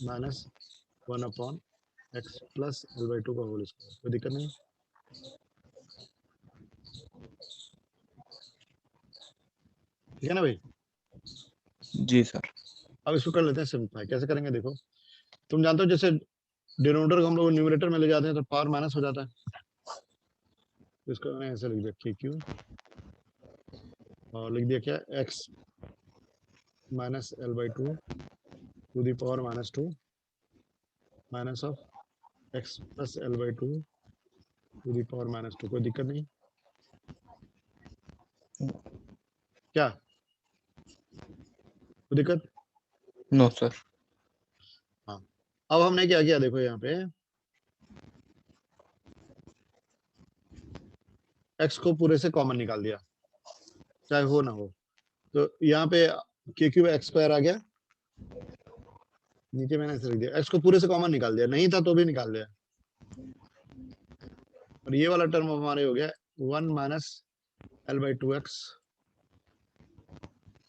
minus 1 upon x plus L by two का होल स्क्वायर। कोई दिक्कत नहीं, ठीक है ना भाई? जी सर। अब इसको कर लेते हैं सिंप्लीफाई। कैसे करेंगे देखो, तुम जानते हो जैसे डिनोमिनेटर को हम लोग न्यूमरेटर में ले जाते हैं तो पावर माइनस हो जाता है, तो इसको मैंने ऐसे लिख दिया के क्यू और लिख दिया क्या, X minus L by two the power minus two minus of X plus L by two the power minus two. कोई दिक्कत नहीं क्या? कोई दिक्कत? No sir. हाँ, अब हमने क्या किया देखो, यहाँ पे एक्स को पूरे से कॉमन निकाल दिया, चाहे हो ना हो। तो यहाँ पे के क्यू एक्स स्क्वायर आ गया, नीचे मैंने ऐसे लिख दिया, एक्स को पूरे से कॉमन निकाल दिया, नहीं था तो भी निकाल दिया, और ये वाला टर्म हमारे हो गया 1 minus L by two X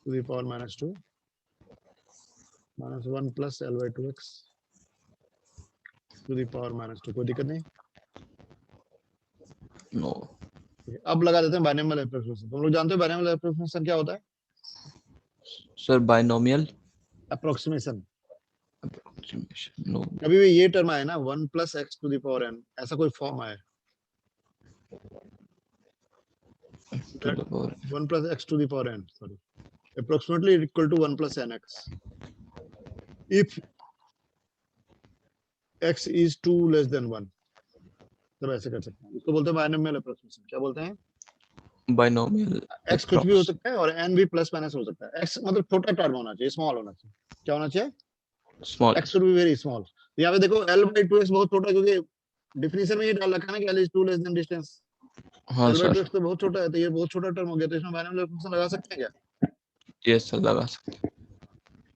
to the power minus two minus 1 plus L by two X to the power minus two. कोई दिक्कत नहीं? नो अब लगा देते हैं बाइनोमियल एप्रोक्सीमेशन। तुम लोग जानते हो बाइनोमियल एप्रोक्सीमेशन क्या होता है? Sir binomial approximation, approximation. No कभी भी ये टर्म आए ना 1 plus X to the power N, ऐसा कोई फॉर्म आए to the power 1 plus x to the power n, sorry, approximately equal to 1 plus nx if x is 2 less than 1। तब ऐसे कर सकते हैं, इसको बोलते हैं बाइनोमियल अप्रोक्सीमेशन। क्या बोलते हैं? बाइनोमियल x कुछ भी हो अप्रॉक्स सकता है और n भी प्लस माइनस हो सकता है। x मतलब छोटा टर्म होना चाहिए, स्मॉल होना चाहिए। क्या होना चाहिए? Small. x should be very small। यहाँ पे देखो l by 2x बहुत छोटा है, क्योंकि डिफिनीशन में ये डाल रखा है ना कि l is 2 less than distance। हाँ l by सर। 2x तो बहुत छोटा है, तो ये बहुत छोटा टर्म हो गया, तो इसमें बाइनोमियल अप्रोक्सीमेशन लगा सकते हैं क्या? यस सर लगा सकते।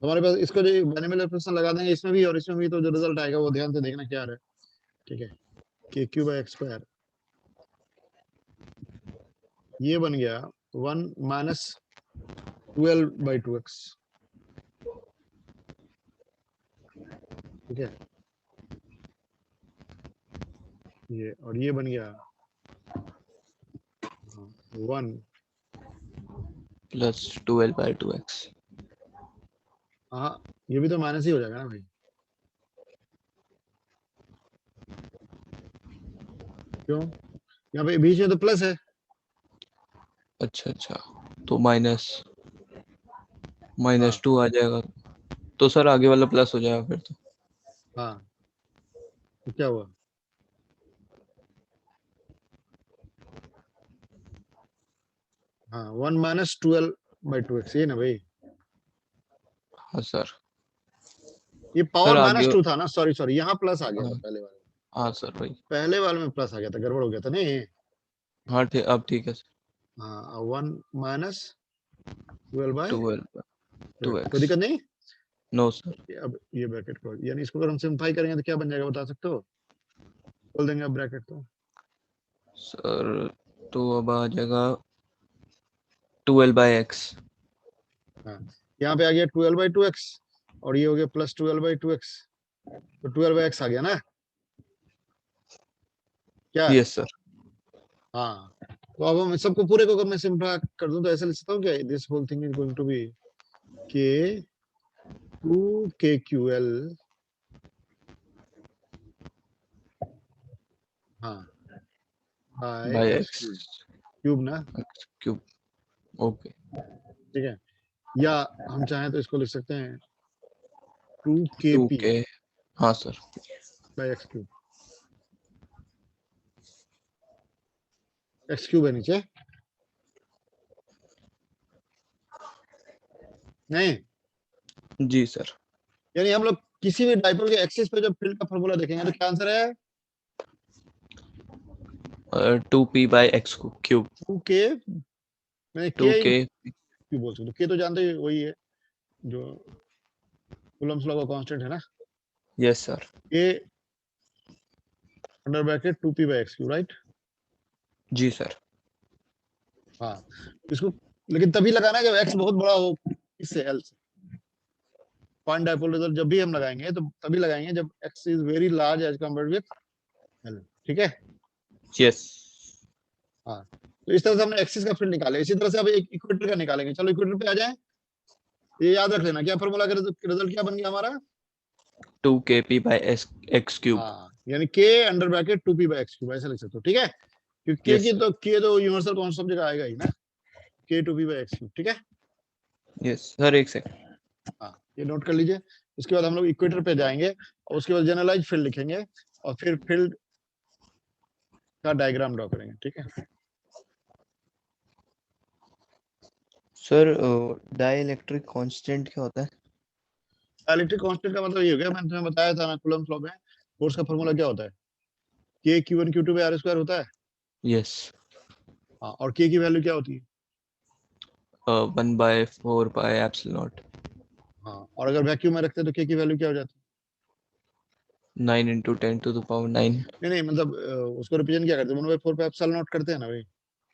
हमारे पास इसको जो बाइनोमियल अप्रोक्सीमेशन लगा देंगे इसमें भी और इसमें भी, तो जो रिजल्ट आएगा वो ध्यान से देखना क्या है, ठीक है? के क्यू बाई एक्स स्क्वायर, ये बन गया 1 माइनस 12 बाई 2x, ठीक है? ये और ये बन गया 1, प्लस 12/2x। हाँ ये भी तो माइनस ही हो जाएगा ना भाई, क्यों? यहाँ पे बीच में तो प्लस है। अच्छा अच्छा तो माइनस हाँ -2 आ जाएगा, तो सर आगे वाला प्लस हो जाएगा फिर तो। हाँ, तो क्या हुआ? हाँ 1 माइनस 12 बाई 2x, ये ना भाई? हाँ सर। ये पावर आगे -2 था ना, सॉरी यहाँ प्लस आ गया था हाँ पहले वाले, हाँ सर भाई। पहले वाले में प्लस आ गया था, गड़बड़ हो गया था नहीं। हाँ ठीक, अब ठीक है सर। हाँ 1 माइनस 12/2, 12 कोई 2x। दिक्कत नहीं। No sir. अब ये ब्रैकेट को, यानी इसको अगर हम सिंप्लीफाई करेंगे तो क्या बन जाएगा बता सकते हो? खोल देंगे अब ब्रैकेट तो। सर तो अब आ जाएगा 12/x। हाँ यहाँ पे आ गया 12/2x, और ये हो गया प्लस 12/2x, तो 12/x आ गया ना क्या? Yes sir. हाँ, तो अब हम सबको पूरे को अगर मैं सिंप्लीफाई कर दूं तो ऐसा लिख सकता हूँ क्या, this whole thing is going to be k 2kql, हाँ by by x x cube ना, क्यूब। ओके। ठीक है। या हम चाहें तो इसको लिख सकते हैं 2kp 2k। हाँ सर। By x cube, x cube है नीचे नहीं, जी सर। यानी हम लोग किसी भी डाइपोल के एक्सिस पे जब फील्ड का फॉर्मूला देखेंगे तो क्या आंसर है? 2p/x cube. 2k, मैंने k 2k। क्यूब बोल सकते, k तो जानते ही वही है जो कूलम्स लॉ का कांस्टेंट है ना, yes sir. k under bracket 2p by x cube, right. जी सर। हाँ इसको लेकिन तभी लगाना है जब x बहुत बड़ा हो, इससे l से। पॉइंट डाइपोल रिजल्ट जब भी हम लगाएंगे तो तभी लगाएंगे जब x is very large as compared with l, ठीक है। यस। हाँ तो इस तरह से हमने एक्सिस का फील्ड निकाले, इसी तरह से अब एक इक्वेटर का निकालेंगे। चलो इक्वेटर पे आ जाए, ये याद रख लेना क्या फॉर्मूला का रिजल्ट क्या बन गया हमारा? 2kp/x cube. हाँ यानी k under bracket 2p by x cube, ऐसा लिख सकते हो, ठीक है। क्योंकि यस सर। k तो यूनिवर्सल कांस्टेंट सब जगह आएगा ही ना, k 2p by x cube, ठीक है। यस सर, एक सेकंड। हाँ ये नोट कर लीजिए। उसके बाद हम लोग इक्वेटर पे जाएंगे और उसके बाद जनरलाइज फील्ड लिखेंगे और फिर फील्ड का डायग्राम ड्रॉ करेंगे, ठीक है। सर डाइलेक्ट्रिक कांस्टेंट क्या होता है? इलेक्ट्रिक कांस्टेंट का मतलब ये हो गया, मैंने तुम्हें बताया था ना कूलम्स लॉ में, फोर्स का फॉर्मूला क्या होता है? k q1 q2 by r square होता है। यस। हाँ और k की वैल्यू क्या होती है? 1/4 पाई एप्सिलॉन नॉट। हाँ और अगर वैक्यूम में रखते हैं तो k की वैल्यू क्या हो जाती 9 × 10⁻⁹। है? नहीं नहीं मतलब उसको रिप्रेजेंट क्या करते हैं, 1/4 पे एप्सिलॉन नॉट करते हैं ना भाई।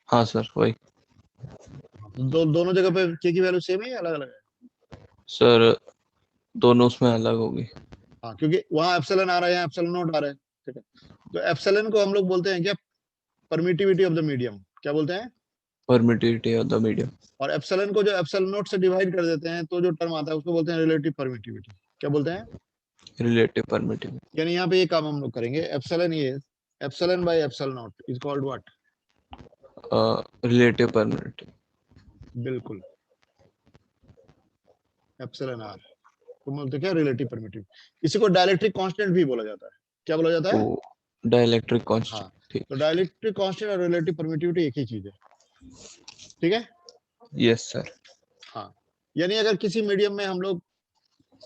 हाँ सर वही। तो दोनों जगह पे k की वैल्यू सेम है या अलग अलग है? सर दोनों उसमें अलग होगी। हाँ क्योंकि वहाँ एप्सिलॉन आ रहा है, यहाँ एप्सिलॉन नॉट आ रहा है, ठीक है। तो एप्सिलॉन को हम लोग बोलते हैं क्या, परमिटिविटी ऑफ द मीडियम, क्या बोलते हैं? Permittivity of the medium. और एप्सिलॉन को जो एप्सिलॉन नॉट से डिवाइड कर देते हैं तो जो टर्म आता है उसको बोलते हैं रिलेटिव परमिटिविटी, क्या बोलते हैं? Relative permittivity. यानी यहाँ पे ये काम हम लोग करेंगे, एप्सिलॉन ये epsilon by epsilon not is called what? Relative permittivity. बिल्कुल, एप्सिलॉन आर तो बोलते क्या, रिलेटिव परमिटिव। इसी को डाइलेक्ट्रिक कांस्टेंट भी बोला जाता है, क्या बोला जाता ओ, है? डाइलेक्ट्रिक हाँ कांस्टेंट, ठीक। तो डाइलेक्ट्रिक कांस्टेंट और रिलेटिव परमिटिविटी एक ही चीज है, ठीक है। Yes sir. हाँ यानी अगर किसी मीडियम में हम लोग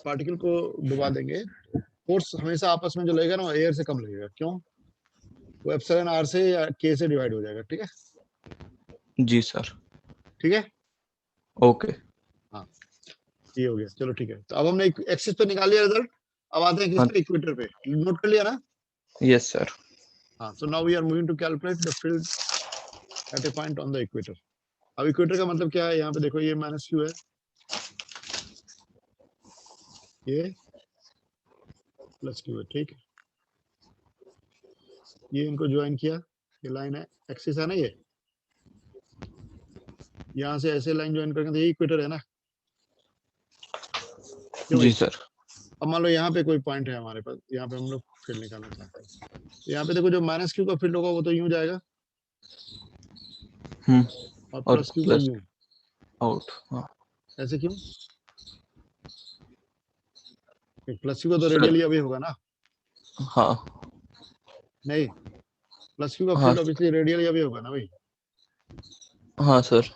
पार्टिकल को डुबा देंगे, फोर्स हमेशा आपस में जो लगेगा ना एयर से कम लगेगा, क्यों? वो एप्सिलॉन आर से या के से डिवाइड हो जाएगा, ठीक है। जी सर। ठीक है ओके। हाँ ये हो गया, चलो ठीक है। तो अब हमने एक्सिस पे निकाल लिया रिजल्ट, अब आते हैं किस हाँ। पे, इक्वेटर पे। नोट कर लिया ना? Yes sir. हाँ so now we are moving to calculate the field at a point on the equator. अब इक्वेटर का मतलब क्या है, यहाँ पे देखो ये माइनस क्यू है, ये प्लस क्यू है, ठीक है। ये इनको ज्वाइन किया, ये लाइन है, एक्सिस है ना ये, यहाँ से ऐसे लाइन ज्वाइन करके, तो ये इक्वेटर है ना, क्यों जी भाई? सर। अब मान लो यहाँ पे कोई पॉइंट है हमारे पास, यहाँ पे हम लोग फील्ड निकालना चाहते हैं, तो यहाँ पे देखो जो माइनस क्यू का फील्ड होगा वो तो यूं जाएगा, और और प्लस क्यू का प्लस यूं, आउट। हाँ ऐसे क्यों? प्लस क्यू का तो सर। रेडियली अवे होगा ना, हाँ नहीं प्लस क्यू का हाँ फील्ड ऑब्वियसली रेडियली अवे होगा ना भाई, हाँ sir.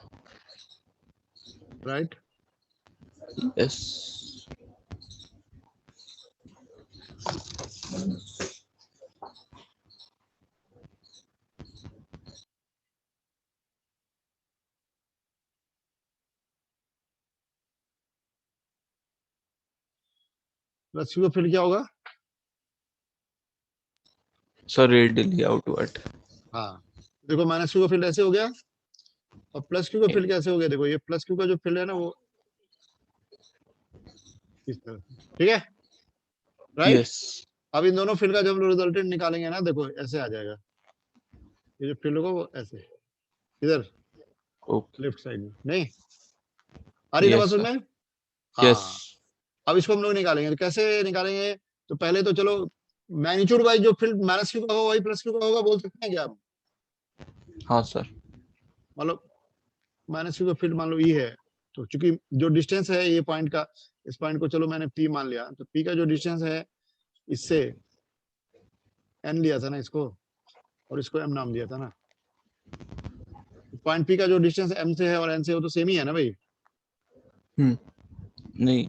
Right. Yes. Plus Q का फील्ड क्या होगा? Sir radially outward. हाँ, देखो माइनस क्यू का फील्ड ऐसे हो गया, और प्लस क्यू का फील्ड कैसे हो गया? देखो ये प्लस क्यू का जो फील्ड है ना वो इस तरह से, ठीक है, राइट। यस। अब इन दोनों फील्ड का जब रिजल्टेंट निकालेंगे ना, देखो ऐसे आ जाएगा, ये जो फील्ड होगा वो ऐसे इधर ओके। लेफ्ट साइड में, नहीं आ रही ना बात यस समझ सर। में? यस। हाँ, अब इसको हम लोग निकालेंगे, तो कैसे निकालेंगे? तो पहले तो चलो मैग्नीट्यूड वाइज जो फील्ड माइनस क्यू का होगा वही प्लस क्यू का होगा, बोल सकते हैं क्या आप? हाँ सर। मतलब माइनस क्यू का फील्ड मान लो ई है, तो चूंकि जो डिस्टेंस है ये पॉइंट का, इस पॉइंट को चलो मैंने पी मान लिया, तो पी का जो डिस्टेंस है इससे एन लिया था ना इसको, और इसको एम नाम दिया था ना। पॉइंट पी का जो डिस्टेंस एम से है और एन से, वो तो सेम ही है ना भाई? नहीं।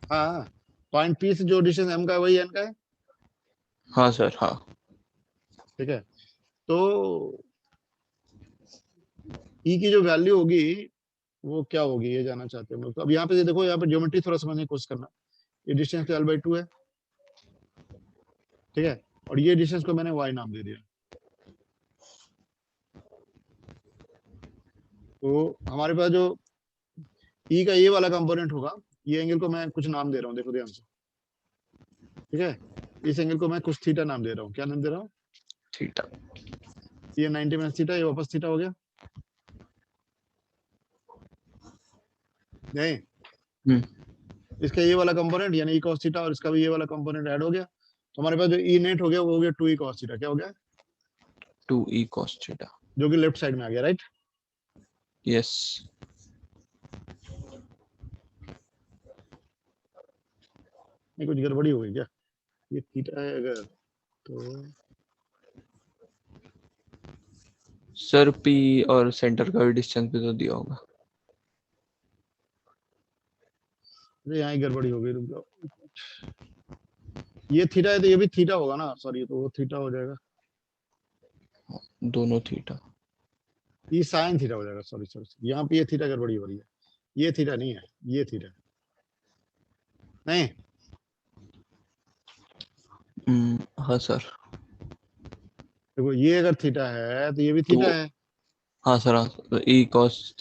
हाँ, पॉइंट पी से जो डिस्टेंस एम का है वही एन का है, हाँ सर। हाँ। ठीक है। तो ई की जो वैल्यू होगी वो क्या होगी, ये जानना चाहते हैं हम लोग। तो अब यहाँ पे देखो, यहाँ पे ज्योमेट्री थोड़ा समझने की कोशिश करना। ये डिस्टेंस तो L/2 है, ठीक है, और ये डिस्टेंस को मैंने y नाम दे दिया। तो हमारे पास जो ई का ये वाला कंपोनेंट होगा, ये एंगल को मैं कुछ नाम दे रहा हूँ, देखो ध्यान से, ठीक है। इस एंगल को मैं कुछ थीटा नाम दे रहा हूँ। क्या नाम दे रहा हूँ? थीटा। ये 90 माइनस थीटा, ये वापस थीटा हो गया, नहीं? इसका ये वाला कंपोनेंट यानी ई cos थीटा, और इसका भी ये वाला कंपोनेंट ऐड हो गया, तो हमारे पास जो ई नेट हो गया वो हो गया 2e cos थीटा। क्या हो गया? 2e cos theta. जो कि लेफ्ट साइड में आ गया, राइट। यस। नहीं कुछ गड़बड़ी हो गई क्या? ये थीटा है अगर, तो सर पी और सेंटर का भी डिस्टेंस भी तो दिया होगा। यहाँ ही गड़बड़ी हो गई, रुक जाओ। ये थीटा है तो ये भी थीटा होगा ना, सॉरी, तो वो थीटा हो जाएगा, दोनों थीटा। ये साइन थीटा हो जाएगा, सॉरी सॉरी, यहाँ पे ये थीटा गड़बड़ी हो रही है, ये थीटा नहीं है, ये थीटा नहीं। हाँ सर। देखो ये अगर थीटा है तो ये भी थीटा तो है। हाँ सर, हाँ ई cos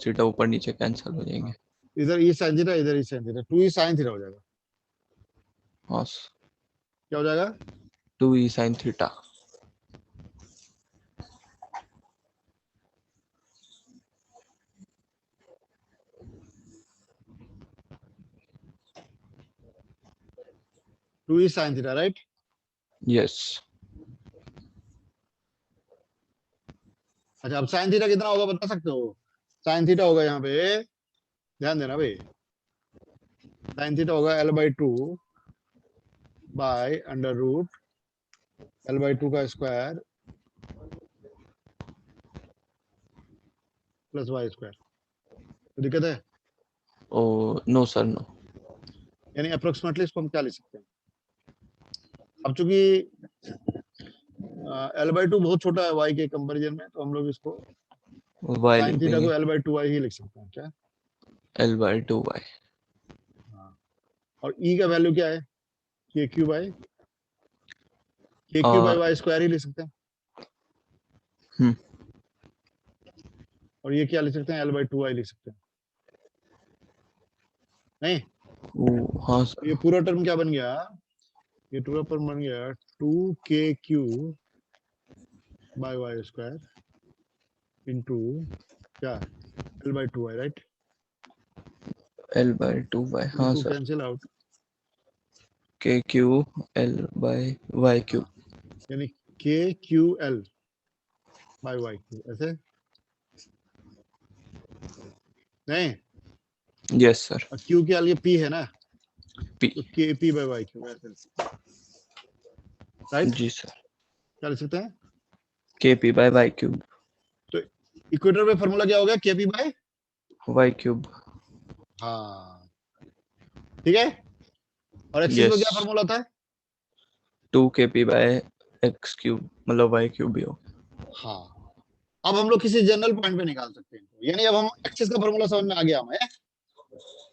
थीटा ऊपर नीचे कैंसिल हो जाएंगे। हाँ, इधर ई साइन थीटा, इधर E sine theta, 2e sine theta हो जाएगा। हाँ। क्या हो जाएगा? 2e sin theta. 2e sine theta, right. Yes. अच्छा, अब साइन थीटा कितना होगा बता सकते हो? साइन थीटा होगा यहाँ पे, ध्यान देना भाई, साइन थीटा होगा L/2 by under root L/2 का स्क्वायर प्लस y स्क्वायर। तो दिक्कत है? Oh no sir, no. यानी अप्रोक्सीमेटली इसको हम क्या लिख सकते हैं? अब चूंकि L/2 बहुत छोटा है y के कंपैरिजन में, तो हम लोग इसको y लिख साइन थीटा देंगे। को L/2y ही लिख सकते हैं, क्या? L/2y। हाँ, और e का वैल्यू क्या है? KQ बाय y स्क्वायर ही लिख सकते हैं। हम्म। और ये क्या लिख सकते हैं? L/2y लिख सकते हैं, नहीं? हाँ ये सर। पूरा टर्म क्या बन गया? ये पूरा टर्म बन गया 2KQ bye y square into क्या, L/2y, राइट। L/2y। हाँ two sir. Cancel out, KQ L/y cube. यानी KQL बाय y क्यूब, ऐसे नहीं? Yes sir. Q के आगे P है ना, P। तो KP बाय y क्यूब, ऐसे, राइट। जी सर। क्या लिख सकते हैं? KP/y cube. तो इक्वेटर में फॉर्मूला क्या हो गया? KP by, y cube. हाँ, ठीक है। और एक्सिस में यस। क्या फॉर्मूला था? 2kp बाय x क्यूब, मतलब y क्यूब भी हो। हाँ, अब हम लोग किसी जनरल पॉइंट पे निकाल सकते हैं, यानी अब हम एक्सिस का फॉर्मूला समझ में आ गया हमें,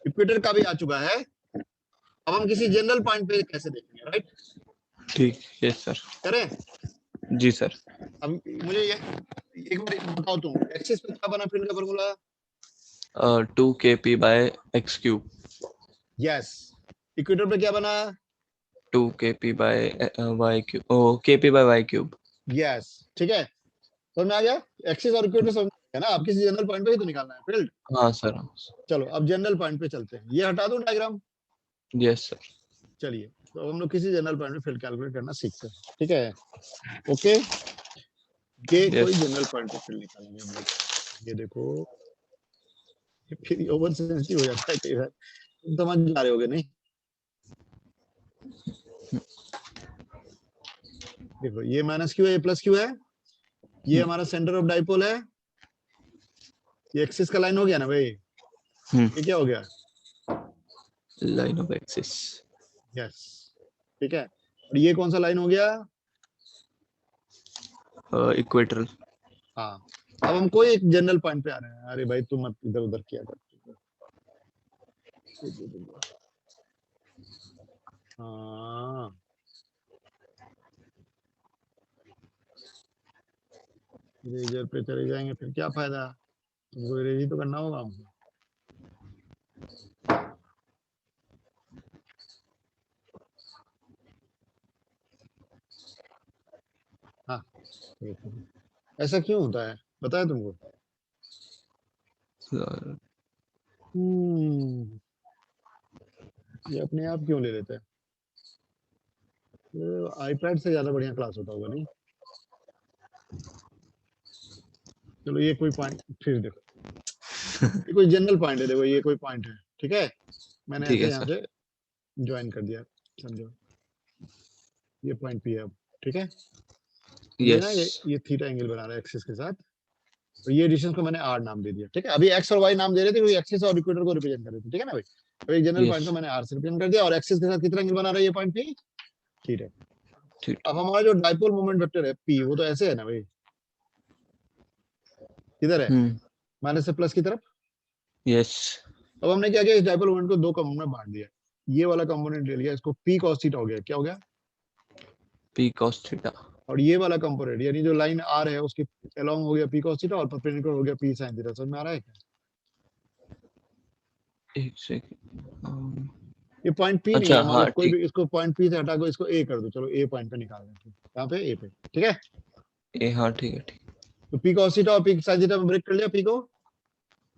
इक्वेटर का भी आ चुका है, अब हम किसी जनरल पॉइंट पे कैसे देखेंगे, राइट? ठीक है सर। करें? जी सर। अब मुझे ये एक बार बताओ तुम, एक्सिस पे क्या बना फील्ड का formula? 2kp by x cube. Yes. Equator पे क्या बना? 2kp by y cube, oh kp by y cube. Yes, ठीक है, समझ में आ गया? एक्सिस और इक्वेटर समझ में आ गया ना? अब किसी जनरल पॉइंट पे ही तो निकालना है फील्ड। हाँ सर। चलो अब जनरल पॉइंट पे चलते हैं, ये हटा दूं डायग्राम? Yes sir. चलिए, तो हम लोग किसी जनरल पॉइंट पे फील्ड कैलकुलेट करना सीखते हैं, ठीक है? ओके, ये कोई यस जनरल पॉइंट पे फील्ड निकालेंगे हम लोग। ये देखो, फिर ओवर सेंसिटिव हो जाता है कई बार, तुम समझ जा रहे होगे नहीं? देखो, ये माइनस क्यू है, ये प्लस क्यू है, ये हमारा सेंटर ऑफ डाइपोल है, ये एक्सिस का लाइन हो गया ना भाई, ये क्या हो गया? Line of axis. यस, ठीक है, और ये कौन सा लाइन हो गया? इक्वेटरल। हाँ, अब हम कोई एक जनरल पॉइंट पे आ रहे हैं, अरे भाई तुम मत इधर उधर किया कर। हाँ, इरेजर पे चले जाएंगे फिर क्या फायदा, तुमको इरेज ही तो करना होगा हमको। हाँ, ऐसा क्यों होता है, बताया तुमको? ये अपने आप क्यों ले लेते हैं? आईपैड से ज्यादा बढ़िया क्लास होता होगा नहीं? चलो ये कोई पॉइंट, फिर देखो, ये कोई जनरल पॉइंट है, देखो ये कोई पॉइंट है, ठीक है, मैंने ठीक ऐसे है यहाँ सर। से ज्वाइन कर दिया, समझो ये पॉइंट पी है अब, ठीक है, ये ना यस। ये थीटा एंगल बना रहा है एक्सिस के साथ, तो ये डिस्टेंस को मैंने आर नाम दे दिया, ठीक है, अभी एक्स और वाई नाम दे रहे थे क्योंकि एक्सिस और इक्वेटर को रिप्रेजेंट कर रहे थे, ठीक है ना भाई? तो एक जनरल पॉइंट यस। को मैंने आर से रिप्रेजेंट कर दिया, और एक्सिस के साथ कितना एंगल बना रहा है ये पॉइंट पी? थीटा। ठीक। अब हमारा जो डाइपोल मोमेंट वेक्टर है पी, वो तो ऐसे है ना भाई, किधर है? माइनस से प्लस की तरफ। यस। अब हमने क्या किया, इस डाइपोल मोमेंट को दो कंपोनेंट में बांट दिया, ये वाला कंपोनेंट ले लिया, इसको पी कॉस थीटा हो गया, क्या हो गया? p cos theta. और ये वाला कंपोनेंट यानी जो लाइन आर है उसके अलोंग हो गया पी कॉस थीटा, और परपेंडिकुलर हो गया पी साइन थीटा। समझ में आ रहा है क्या? एक सेकंड। ये पॉइंट पी नहीं अच्छा है, मान लो हाँ कोई ठीक। भी, इसको पॉइंट पी से हटा को इसको ए कर दो, चलो ए पॉइंट पे निकाल रहे हैं, यहाँ पे ए पे, ठीक है? ए हाँ ठीक है ठीक। तो पी कॉस थीटा और पी साइन थीटा में ब्रेक कर लिया पी को।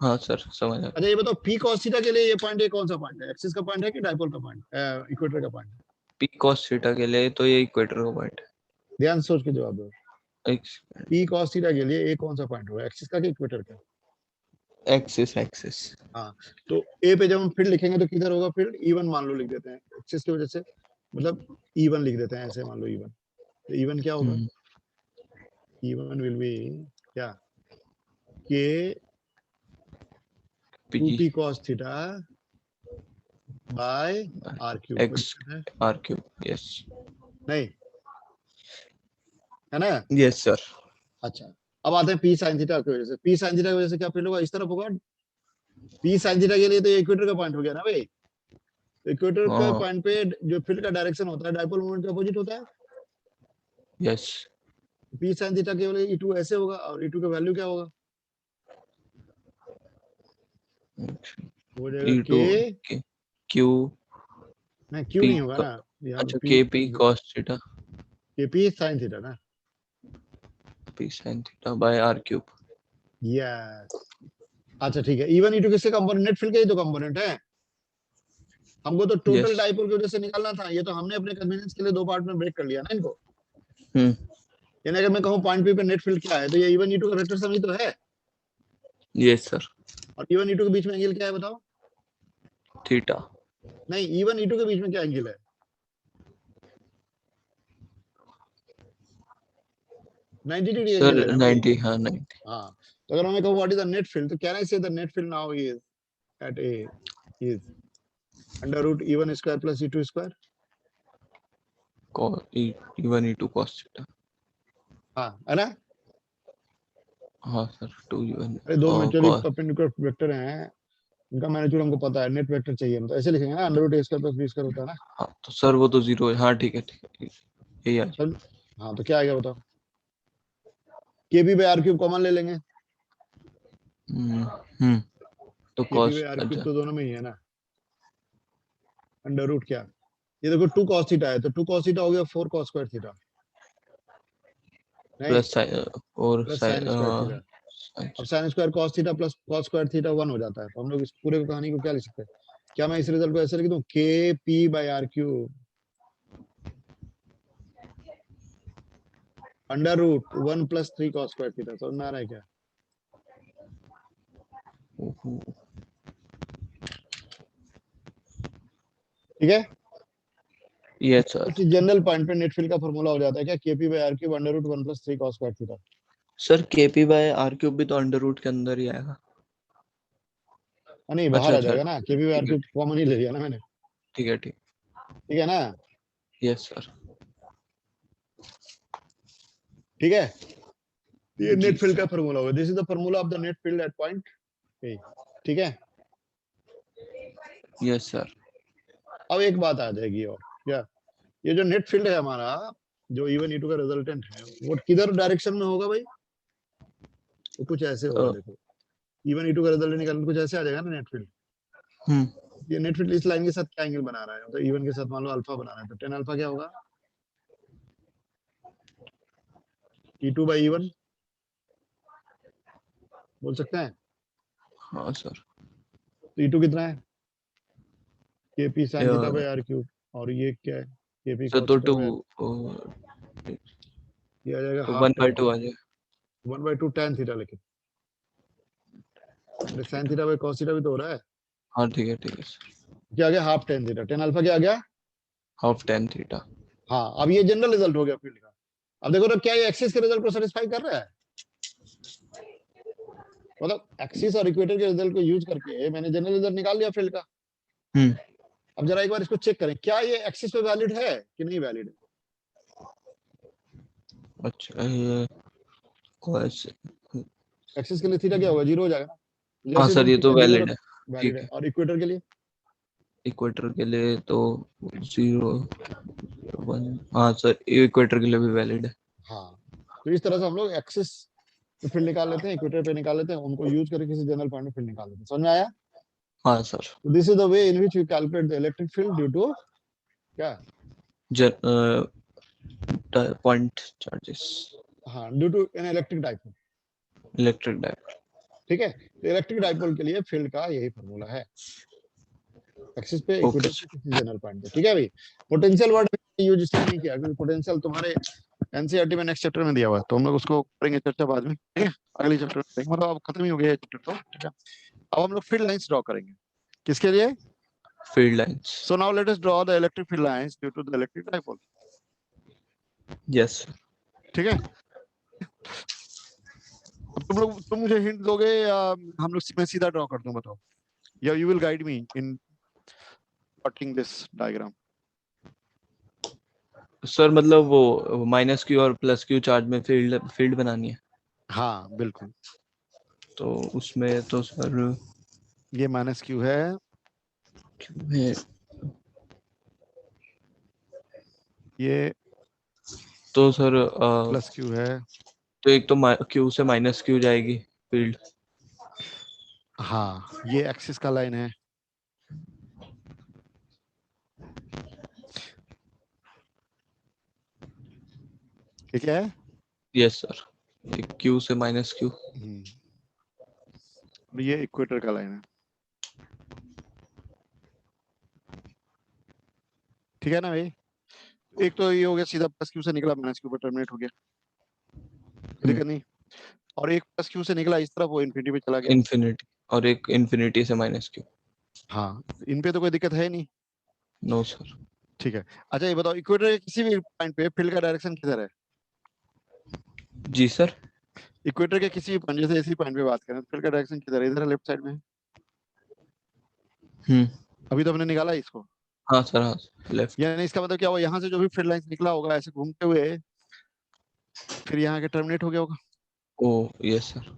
हाँ सर समझ आ अच्छा ये बताओ, पी कॉस थीटा के लिए ये पॉइंट, ये कौन सा पॉइंट है? एक्सिस का पॉइंट है कि डाइपोल का पॉइंट, इक्वेटर का पॉइंट? p cos थीटा के लिए तो ये इक्वेटर का पॉइंट ध्यान से सोच के जवाब दो, है। एक सेकंड। पी कॉस थीटा के लिए ए कौन सा पॉइंट होगा, एक्सिस का कि इक्वेटर का? Axis axis. हाँ, तो ए पे जब हम फील्ड लिखेंगे तो किधर होगा फील्ड? इवन मान लो लिख देते हैं एक्सिस की वजह से, मतलब इवन लिख देते हैं, ऐसे मान लो इवन, तो इवन क्या होगा? इवन विल बी क्या, K two P P cos theta by R cube. X R cube. Yes. नहीं है ना? Yes sir. अच्छा, अब आते हैं पी साइन थीटा की वजह से, पी साइन थीटा की वजह से क्या फील्ड होगा? इस तरफ होगा। पी साइन थीटा के लिए तो इक्वेटर का पॉइंट हो गया ना भाई, इक्वेटर का हाँ। पॉइंट पे जो फील्ड का डायरेक्शन होता है डाइपोल मोमेंट के अपोजिट होता है। यस। पी साइन थीटा केवल E2 ऐसे होगा, और E2 का वैल्यू क्या होगा? हो जाएगा ई टू के, क्यू नहीं क्यू पी। नहीं होगा ना, यहाँ पे अच्छा P, K P cos theta K P sine theta ना। p sin theta by R cube. Yes, अच्छा ठीक है, इवन E2 किसके कंपोनेंट? नेट फील्ड के ही तो कंपोनेंट है, हमको तो यस। टोटल डाइपोल की वजह से निकालना था, ये तो हमने अपने कन्वीनियंस के लिए दो पार्ट में ब्रेक कर लिया ना इनको। यानी अगर मैं कहूँ पॉइंट पी पे नेट फील्ड क्या है, तो ये इवन E2 का वेक्टर सम ही तो है, यस सर। और इवन E2 के बीच में एंगल क्या है बताओ? थीटा। नहीं, इवन E2 के बीच में क्या एंगल है? 90 डिग्री एंगल है सर ना भाई। 90। हाँ 90। हाँ, तो अगर मैं कहूँ what is the net field, तो can I say the net field now is at A is under root E1 square plus E2 square. E1 E2 cos theta. हाँ है ना। हाँ सर 2E1 अरे दो और म्यूचुअली cos। परपेंडिकुलर वेक्टर हैं, इनका मैग्नीट्यूड हमको पता है, नेट वेक्टर चाहिए हम तो ऐसे लिखेंगे ना, अंडर रूट ए स्क्वायर प्लस बी स्क्वायर होता है ना। हाँ तो सर वो तो 0 है। हाँ ठीक है यही आ जाए। सब हाँ, तो क्या आएगा बताओ। K P by R cube common ले लेंगे, हम्म हम्म, तो K P cos by R cube अच्छा तो दोनों में ही है ना। अंडर रूट क्या, ये देखो 2 cos थीटा है, तो 2 cos थीटा हो गया 4 cos स्क्वायर थीटा, नहीं प्लस और प्लस साइन स्क्वायर थीटा। अब sine square cos theta plus cos square theta 1 हो जाता है, तो हम लोग इस पूरे कहानी को क्या लिख सकते हैं, क्या मैं इस रिजल्ट को ऐसे लिख दूं, K P by R cube under root 1 plus 3 cos square theta. समझ में आ रहा है क्या। ठीक है, ये सर। जनरल पॉइंट पे नेट फील्ड का फॉर्मूला हो जाता है क्या, K P by R cube under root 1 plus 3 cos square theta. Sir KP by R cube भी तो अंडर रूट के अंदर ही आएगा। नहीं अच्छा बाहर आ अच्छा जाएगा ना, के पी बाई आर ठीक है क्यूब कॉमन ही ले लिया ना मैंने। ठीक है ठीक। ठीक है ना। Yes sir. ठीक है, ये जी नेट फील्ड सर। का फॉर्मूला होगा, this is the formula of the net field eight point A. ठीक है, यस सर। अब एक बात आ जाएगी और क्या, ये जो नेट फील्ड है हमारा, जो E1 E2 का रिजल्टेंट है, वो किधर डायरेक्शन में होगा भाई, वो कुछ ऐसे होगा देखो। E1 E2 का रिजल्ट निकालने कुछ ऐसे आ जाएगा ना नेट फील्ड। हम्म ये नेट फील्ड इस लाइन के साथ क्या एंगल बना रहा है, तो E1 के साथ मान लो अल्फा बना रहा है, तो टेन अल्फा क्या होगा, E2 बाई E1 बोल सकते हैं। हाँ सर। तो E2 कितना है, K P sine theta by sir R cube, और ये क्या है, के पी तो cos theta two by R, ये आ जाएगा तो हाफ टेन 1/2 आ थीटा, जाए। 1/2 tan थीटा, लेकिन अरे sign theta by cos theta भी तो हो रहा है। हाँ ठीक है सर। क्या आ गया, half tan theta, tan alpha क्या आ गया। Half tan theta. हाँ, अब ये जनरल रिजल्ट हो गया फील्ड का। अब देखो तो क्या ये एक्सिस के रिजल्ट को सेटिस्फाई कर रहा है, मतलब एक्सिस और इक्वेटर के रिजल्ट को यूज करके मैंने जनरल रिजल्ट निकाल लिया फील्ड का। हम्म अब जरा एक बार इसको चेक करें, क्या ये एक्सिस पे वैलिड है कि नहीं वैलिड है। अच्छा ये cos। एक्सिस के लिए थीटा क्या होगा, जीरो हो जाएगा ना, हाँ जैसे सर तुम ये थीटा तो जीरो वैलिड रख, है। वैलिड ठीक है, है। और इक्वेटर के लिए, इक्वेटर के लिए तो 0 1। हाँ सर इक्वेटर के लिए भी वैलिड है। हाँ। तो इस तरह से हम लोग एक्सिस पे फील्ड निकाल लेते हैं, इक्वेटर पे निकाल लेते हैं, उनको यूज करके किसी जनरल पॉइंट में फील्ड निकाल लेते हैं। समझ में आया। हाँ सर। तो this is the way in which we calculate the electric field due to क्या, पॉइंट चार्जेस। हाँ due to an electric dipole. Electric dipole. ठीक है, तो इलेक्ट्रिक डाइपोल के लिए फील्ड का यही फॉर्मूला है, एक्सिस पे, ओके इक्वेटर पे, सर। किसी जनरल पॉइंट पे। ठीक है भाई, पोटेंशियल वर्ड यूज इसलिए नहीं किया क्योंकि पोटेंशियल तुम्हारे एनसीईआरटी में नेक्स्ट चैप्टर में दिया हुआ है, तो हम लोग उसको करेंगे चर्चा बाद में। ठीक है, अगले चैप्टर में करेंगे, मतलब अब खत्म ही हो गया है चैप्टर तो। ठीक है, अब हम लोग फील्ड लाइंस ड्रॉ करेंगे, किसके लिए। Field lines. So now let us draw the electric field lines due to the electric dipole. Yes. ठीक है, अब तुम मुझे हिंट दोगे या हम लोग मैं सीधा ड्रॉ कर दूं, बताओ, या you will guide me in plotting this diagram. Sir मतलब वो -q और +q चार्ज में फील्ड फील्ड बनानी है। हाँ बिल्कुल, तो उसमें तो सर ये माइनस क्यू है, है ये तो सर प्लस क्यू है। तो एक तो q से -q जाएगी फील्ड। हाँ, ये एक्सिस का लाइन है, ये क्या है, यस सर q से -q। ये इक्वेटर का लाइन है। ठीक है ना भाई, एक तो ये हो गया सीधा प्लस क्यू से निकला माइनस क्यू पर टर्मिनेट हो गया, कोई दिक्कत नहीं, और एक प्लस क्यू से निकला इस तरफ, वो इन्फिनिटी पे चला गया। इन्फिनिटी और एक इन्फिनिटी से -q। हाँ, इन पे तो कोई दिक्कत है नहीं। No sir. ठीक है, अच्छा ये बताओ, इक्वेटर के किसी भी पॉइंट पे फील्ड का डायरेक्शन किधर है। जी सर। इक्वेटर के किसी भी पॉइंट, जैसे इसी पॉइंट पे बात करें, फील्ड का डायरेक्शन किधर है, इधर लेफ्ट साइड में है। हम्म अभी तो हमने निकाला इसको, हाँ सर, हाँ लेफ्ट। यानी इसका मतलब क्या हुआ, यहाँ से जो भी फील्ड लाइन निकला होगा ऐसे घूमते हुए फिर यहाँ के टर्मिनेट हो गया होगा, ओ यस सर।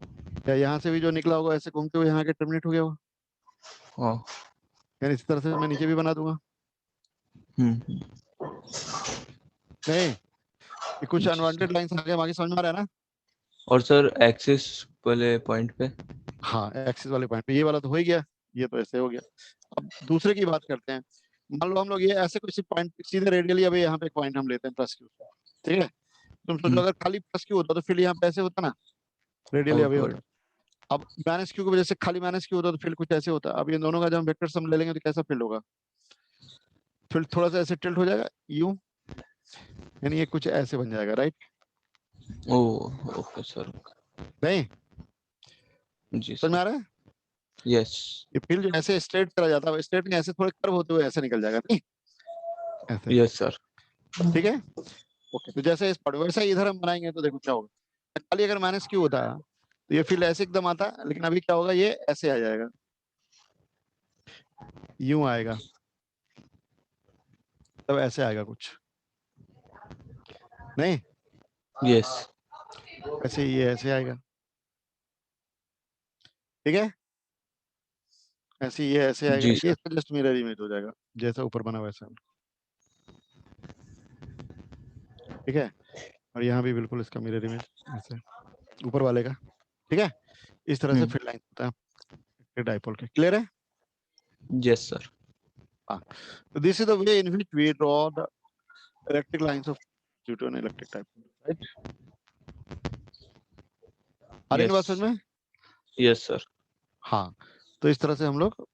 या यहाँ से भी जो निकला होगा ऐसे घूमते हुए यहाँ के टर्मिनेट हो गया होगा। हाँ। यानी इस तरह से मैं नीचे भी बना दूंगा। हम्म। नहीं, ये कुछ जी अनवांटेड सर। लाइंस आगे आगे समझ में आ रहा है ना। और सर एक्सिस वाले पॉइंट पे? हाँ, एक्सिस वाले पॉइंट पे ये वाला तो हो ही गया, ये तो ऐसे हो गया। अब दूसरे की बात करते हैं। मान लो हम लोग ये ऐसे किसी पॉइंट सीधे रेडियली, अभी यहाँ पे एक पॉइंट हम लेते हैं प्लस क्यू, ठीक है। तुम सोचो अगर खाली प्लस क्यू होता तो फिर यहाँ पे ऐसे होता ना, रेडियली अभी आउटवर्ड। होता। अब माइनस क्यू की वजह से खाली माइनस क्यू होता तो फील्ड कुछ ऐसे होता। अब इन दोनों का जब हम वेक्टर सम ले लेंगे तो कैसा फील्ड होगा, फील्ड थोड़ा सा ऐसे टिल्ट हो जाएगा यूं, यानी ये कुछ ऐसे बन जाएगा, राइट। ओ ओके सर। नहीं, जी समझ में सर। आ रहा है। यस। ये फील्ड जो ऐसे स्ट्रेट चला जाता है, स्ट्रेट में ऐसे थोड़े कर्व होते हुए ऐसे निकल जाएगा, नहीं ऐसे, यस सर। ठीक है। ओके, तो जैसे इस पॉइंट वैसा ही इधर हम बनाएंगे तो देखो क्या होगा। खाली अगर माइनस क्यू होता तो ये फील्ड ऐसे एकदम आता, लेकिन अभी क्या होगा, ये ऐसे आ जाएगा, यूं आएगा, तब ऐसे आएगा कुछ, नहीं यस। ऐसे ये ऐसे आएगा, ठीक है। ऐसे ये ऐसे आएगा, जी ये सर। इसका जस्ट मिरर इमेज हो जाएगा, जैसा ऊपर बना वैसा, ठीक है। और यहाँ भी बिल्कुल इसका मिरर इमेज ऐसे ऊपर वाले का, ठीक है। इस तरह से फील्ड लाइन होता है डाइपोल के, क्लियर है। Yes sir. हाँ, तो this is the way in which we draw the electric lines of due to an electric dipole, right. आ रही है बात समझ यस। में। Yes sir. हाँ, तो इस तरह से हम लोग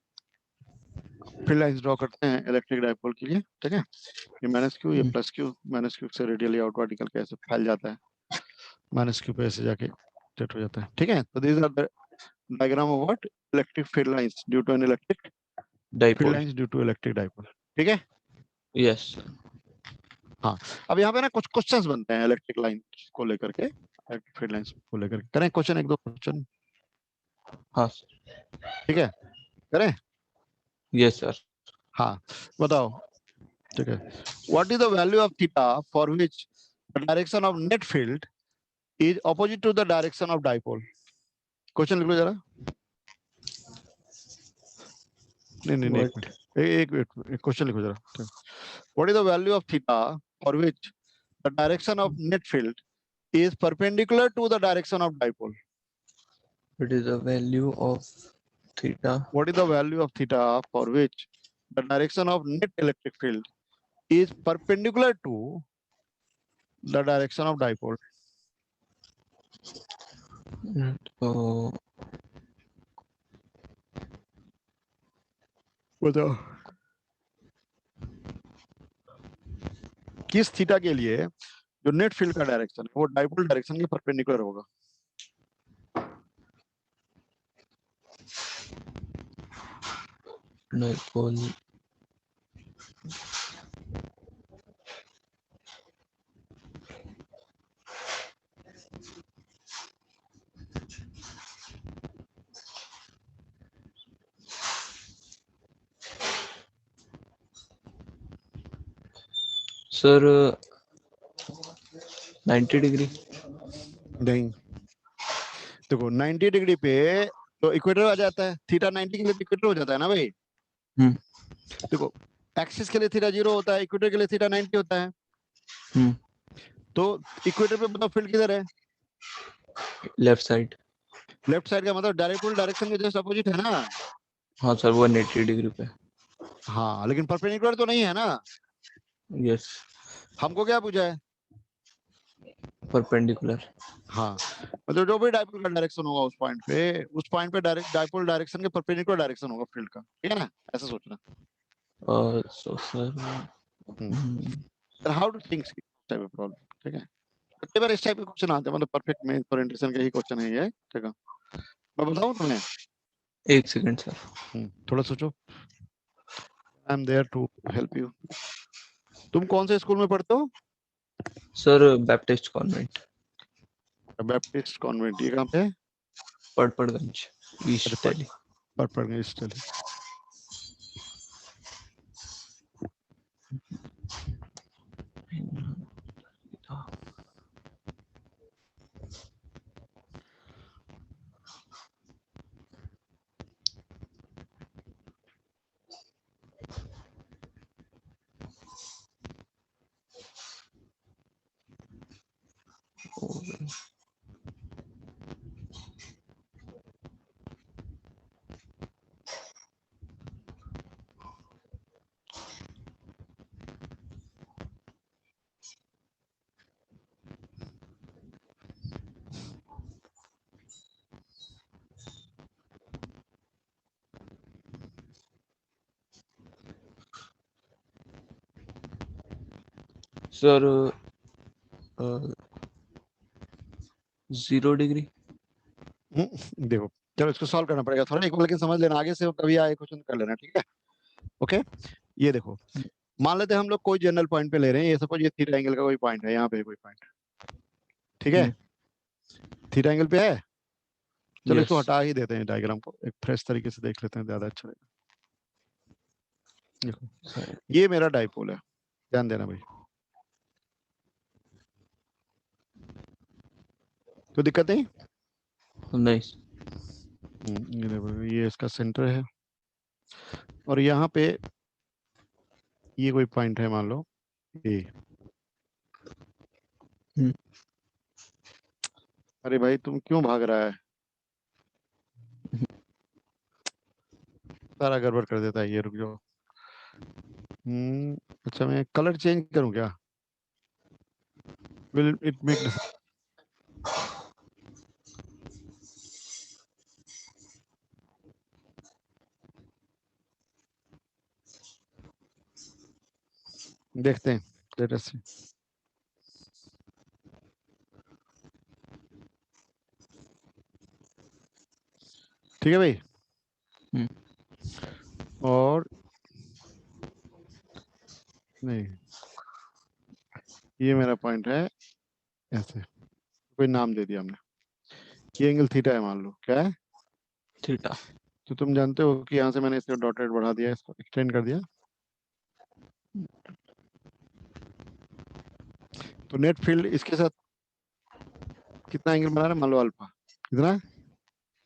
फील्ड लाइंस ड्रॉ करते हैं इलेक्ट्रिक डाइपोल के लिए, ठीक है। ये माइनस क्यू, ये प्लस क्यू, माइनस क्यू से रेडियली आउटवर्ड निकल के ऐसे फैल जाता है, माइनस क्यू पे ऐसे जाके सेट हो जाता है, ठीक है। तो this are the diagram of what, electric field lines due to an electric field dipole. Lines due to electric dipole, ठीक है। Yes sir. हाँ, अब यहाँ पे ना कुछ क्वेश्चंस बनते हैं इलेक्ट्रिक लाइन को लेकर के, इलेक्ट्रिक फील्ड लाइंस को लेकर के। करें क्वेश्चन, एक दो क्वेश्चन, हाँ सर। ठीक है, करें। Yes sir. हाँ, बताओ, ठीक है। What is the value of theta for which the direction of net field is opposite to the direction of dipole. Question लिख लो जरा। नहीं, एक व्हाट? मिनट, एक क्वेश्चन लिखो जरा। What is the value of theta for which the direction of net field is perpendicular to the direction of dipole. What is the value of theta? What is the value of theta for which the direction of net electric field is perpendicular to the direction of dipole? तो बताओ, किस theta के लिए जो net field का direction है वो dipole direction के परपेंडिकुलर होगा। डाइपोल। Sir 90 degree. नहीं, देखो 90 डिग्री पे तो इक्वेटर आ जाता है, थीटा 90 के लिए इक्वेटर हो जाता है ना भाई। देखो, एक्सिस के लिए थीटा 0 होता है, इक्वेटर के लिए थीटा 90 होता है। तो इक्वेटर पे बताओ फील्ड किधर है, लेफ्ट साइड। लेफ्ट साइड का मतलब डायरेक्ट डायरेक्शन के जस्ट अपोजिट है ना। हाँ सर, 180 डिग्री पे। हाँ, लेकिन परपेंडिकुलर तो नहीं है ना। यस। हमको क्या पूछा है, परपेंडिकुलर। हाँ, मतलब जो भी डाइपोल का डायरेक्शन होगा उस पॉइंट पे डायरेक्ट डाइपोल डायरेक्शन के परपेंडिकुलर डायरेक्शन होगा फील्ड का, ठीक है ना, ऐसा सोचना। So sir sir how to think type of problem, ठीक है। कई बार इस टाइप के क्वेश्चन आते हैं, मतलब परफेक्ट मेंस ओरिएंटेशन के ही क्वेश्चन है ये, ठीक है। मैं बताऊं तुम्हें, एक सेकंड सर। थोड़ा सोचो, I am there to help you. तुम कौन से स्कूल में पढ़ते हो। Sir Baptist Convent. Baptist Convent, ये कहाँ पे है। पड़पड़गंज, ईस्ट अच्छा, दिल्ली। पढ़ गए, चलिए। और सर 0 डिग्री। देखो चलो इसको सॉल्व करना पड़ेगा थोड़ा, एक बार लेकिन समझ लेना, आगे से कभी आए क्वेश्चन कर लेना, ठीक है। ओके, ये देखो मान लेते हैं हम लोग कोई जनरल पॉइंट पे ले रहे हैं, ये सपोज ये थीटा एंगल का कोई पॉइंट है, यहाँ पे कोई पॉइंट, ठीक है, थीटा एंगल पे है। चलो इसको यस हटा ही देते हैं, डायग्राम को एक फ्रेश तरीके से देख लेते हैं, ज्यादा अच्छा रहेगा। देखो सर। ये मेरा डाइपोल है, ध्यान देना भाई, कोई दिक्कत नहीं। नहीं ये देखो ये इसका सेंटर है, और यहाँ पे ये कोई पॉइंट है, मान लो ए। अरे भाई तुम क्यों भाग रहा है, सारा गड़बड़ कर देता है ये, रुक जाओ। अच्छा मैं कलर चेंज करूं क्या, विल इट मेक, देखते हैं, लेट अस सी। ठीक है भाई, और नहीं ये मेरा पॉइंट है ऐसे, कोई नाम दे दिया हमने, ये एंगल थीटा है, मान लो क्या है, थीटा। तो तुम जानते हो कि यहाँ से मैंने इसको डॉटेड बढ़ा दिया, इसको एक्सटेंड कर दिया, तो नेट फील्ड इसके साथ कितना एंगल बना रहा है, मान लो अल्फा, कितना,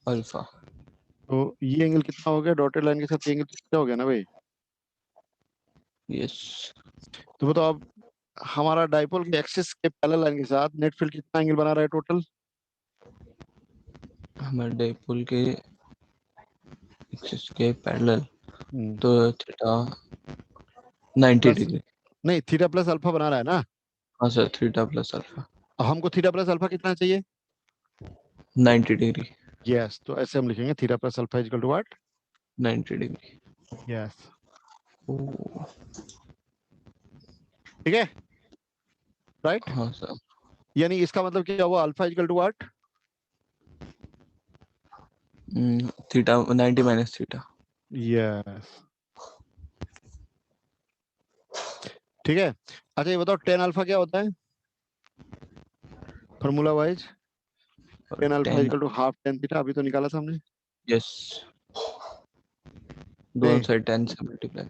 अल्फा। तो ये एंगल कितना हो गया, डॉटेड लाइन के साथ ये एंगल कितना हो गया ना भाई। यस तो बताओ अब हमारा डाइपोल के एक्सिस के पैरेलल लाइन के साथ नेट फील्ड कितना एंगल बना रहा है टोटल, हमारे डाइपोल के एक्सिस के पैरेलल, तो तो थीटा 90 प्लस, डिग्री। नहीं थीटा प्लस अल्फा बना रहा है ना, हाँ सर, थीटा प्लस अल्फा अब हमको थीटा प्लस अल्फा कितना चाहिए, 90 डिग्री। यस, तो ऐसे हम लिखेंगे theta plus alpha equal to what, 90 degree. Yes, oh ठीक है, राइट, हाँ सर। यानी इसका मतलब क्या हुआ, alpha equal to what, theta 90 minus theta. Yes, ठीक है। अच्छा ये बताओ टेन अल्फा क्या होता है, formula wise, tan alpha 10। Equal to half tan theta, अभी तो निकाला था हमने, यस, दोनों नहीं साइड 10 से मल्टीप्लाई।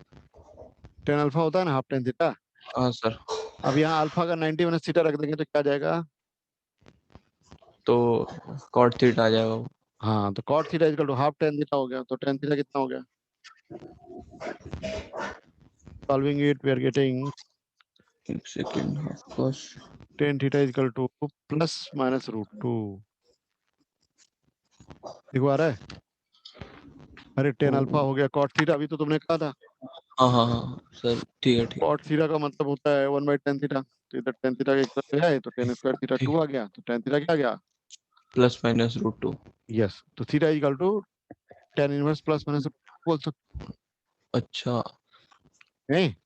टेन अल्फा होता है ना हाफ टेन थीटा, हाँ सर, अब यहाँ अल्फा का 90 माइनस थीटा रख देंगे तो क्या आ जाएगा, तो कॉट थीटा आ जाएगा वो। हाँ तो cot theta equal to half tan theta हो गया, तो टेन थीटा कितना हो गया, solving it we are getting एक second, half cos. Tan theta equal to plus minus root two, देखो आ रहा है, अरे टेन अल्फा हो गया कॉट थीटा, अभी तो तुमने कहा था, हाँ हाँ हाँ सर, ठीक है ठीक कॉट थीटा का मतलब होता है वन बाई टेन थीटा, तो इधर टेन थीटा का एक तरफ है तो टेन स्क्वायर थीटा ठीक। टू आ गया, तो टेन थीटा क्या आ गया, प्लस माइनस रूट 2। यस, तो theta equal to tan inverse plus minus बोल सकते अच्छा हैं,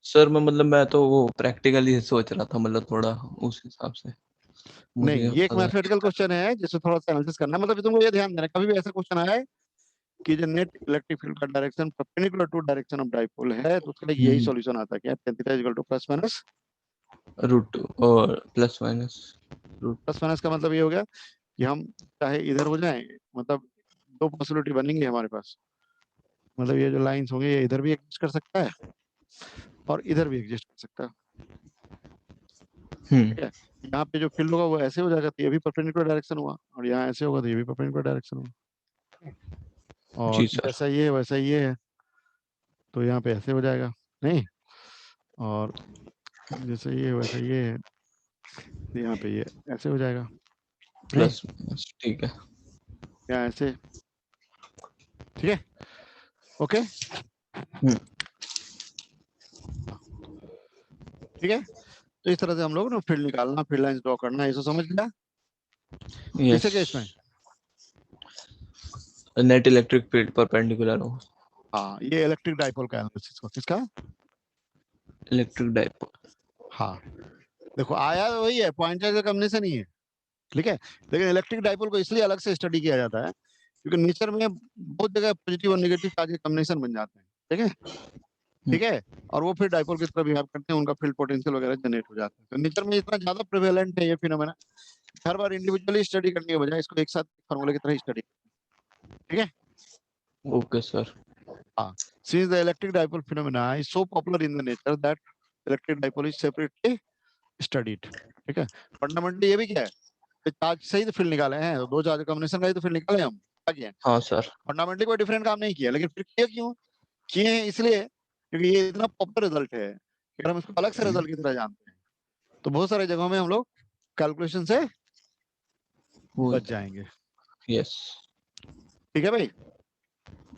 सर, मैं तो वो प्रैक्टिकली सोच रहा था, थोड़ा उस हिसाब से नहीं मुझे ये एक पता मैथमेटिकल क्वेश्चन है जिससे थोड़ा सा एनालिसिस करना है, मतलब तुमको ये ध्यान देना कभी भी ऐसा क्वेश्चन आया है कि जो नेट इलेक्ट्रिक फील्ड का direction perpendicular to direction of dipole है, तो उसका यही नहीं। सॉल्यूशन आता है कि tan theta equal to plus minus, root 2 और plus minus root. Plus minus का मतलब ये हो गया कि हम चाहे इधर हो जाएं, मतलब दो पॉसिबिलिटी बनेंगी हमारे पास, मतलब ये जो लाइंस होंगे ये इधर भी एग्जिस्ट कर सकता है और इधर भी एग्जिस्ट कर सकता है, ठीक है। यहाँ पे जो फील्ड होगा वो ऐसे हो जाएगा तो ये भी परपेंडिकुलर डायरेक्शन हुआ, और यहाँ ऐसे होगा तो ये भी परपेंडिकुलर डायरेक्शन हुआ, जी और सर। जैसा ये है वैसा ये है, तो यहाँ पे ऐसे हो जाएगा, नहीं, और जैसे ये है वैसा ये है, यहाँ पे ये ऐसे हो जाएगा, प्लस ठीक है। या ऐसे, ठीक है, ओके, ठीक है। तो इस तरह से हम लोग ना फील्ड निकालना, फील्ड लाइन ड्रॉ करना, ये सब समझ लिया। किससे केस में? नेट इलेक्ट्रिक फील्ड परपेंडिकुलर हो। हाँ, ये इलेक्ट्रिक डाइपोल का एनालिसिस हो, किसका? Electric dipole. हाँ, देखो आया वही है, पॉइंट चार्ज का कॉम्बिनेशन ही है, ठीक है। लेकिन इलेक्ट्रिक डाइपोल को इसलिए अलग से स्टडी किया जाता है क्योंकि नेचर में बहुत जगह पॉजिटिव और नेगेटिव चार्ज के कॉम्बिनेशन बन जाते हैं, ठीक है, ठीक है, और वो फिर डाइपोल की तरह बिहेव करते हैं, उनका फील्ड पोटेंशियल वगैरह जनरेट हो जाता है। तो नेचर में इतना ज्यादा प्रिवेलेंट है ये फिनोमेना, हर बार इंडिविजुअली स्टडी करने के बजाय इसको एक साथ फार्मूले की तरह स्टडी, ठीक है। Okay sir. हाँ, since the electric dipole phenomena is so popular in the nature that electric dipole is separately studied, ठीक है। फंडामेंटली ये भी क्या है, चार्ज से ही तो फील्ड निकाले हैं, दो चार्ज कॉम्बिनेशन का ही तो फील्ड निकाले हम, क्या किया? हाँ सर। फंडामेंटली कोई डिफरेंट काम नहीं किया, लेकिन फिर किया क्यों? किए हैं इसलिए क्योंकि ये इतना पॉपुलर रिजल्ट है कि अगर हम इसको अलग से रिजल्ट की तरह जानते हैं तो बहुत सारे जगहों में हम लोग कैलकुलेशन से बच जाएंगे। यस, ठीक है भाई,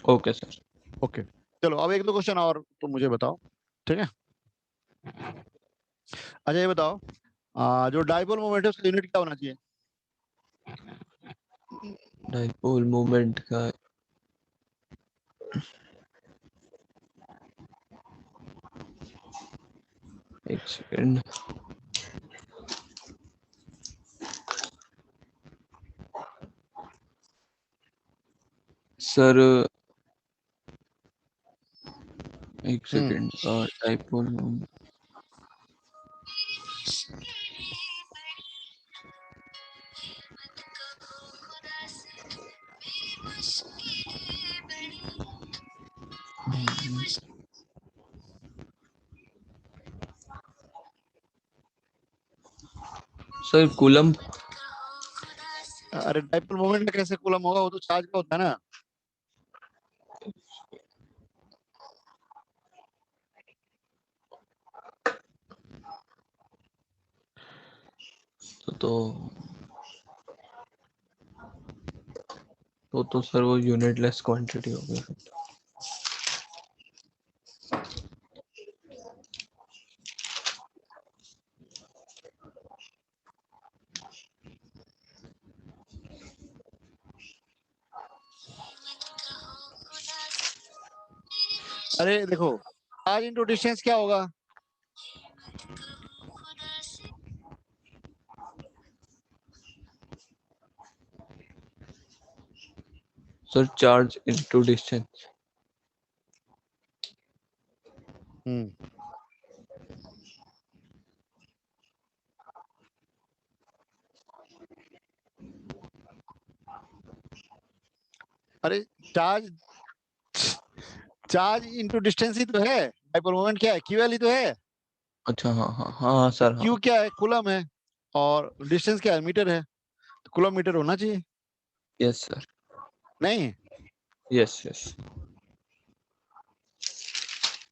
ओके सर। ओके। चलो अब एक दो क्वेश्चन और तो मुझे बताओ, ठीक है। अच्छा ये बताओ, जो डाइपोल मोमेंट है उसका यूनिट क्या होना चाहिए? डाइपोल मोमेंट का एक सेकंड। सर एक second, dipole moment sir coulomb. अरे डाइपोल मोमेंट में कैसे कूलम होगा, वो तो चार्ज का होता है ना। तो सर वो यूनिटलेस क्वांटिटी हो गई। अरे देखो, चार्ज इनटू डिस्टेंस क्या होगा? Sir charge into distance. अरे चार्ज, चार्ज इनटू डिस्टेंस ही तो है, डाइपोल मोमेंट क्या है, क्यूएल ही तो है। अच्छा हाँ हाँ हाँ सर। क्यू हाँ क्या है, कूलम है, और डिस्टेंस क्या है, मीटर है, तो कूलम मीटर होना चाहिए। Yes sir. नहीं, यस यस।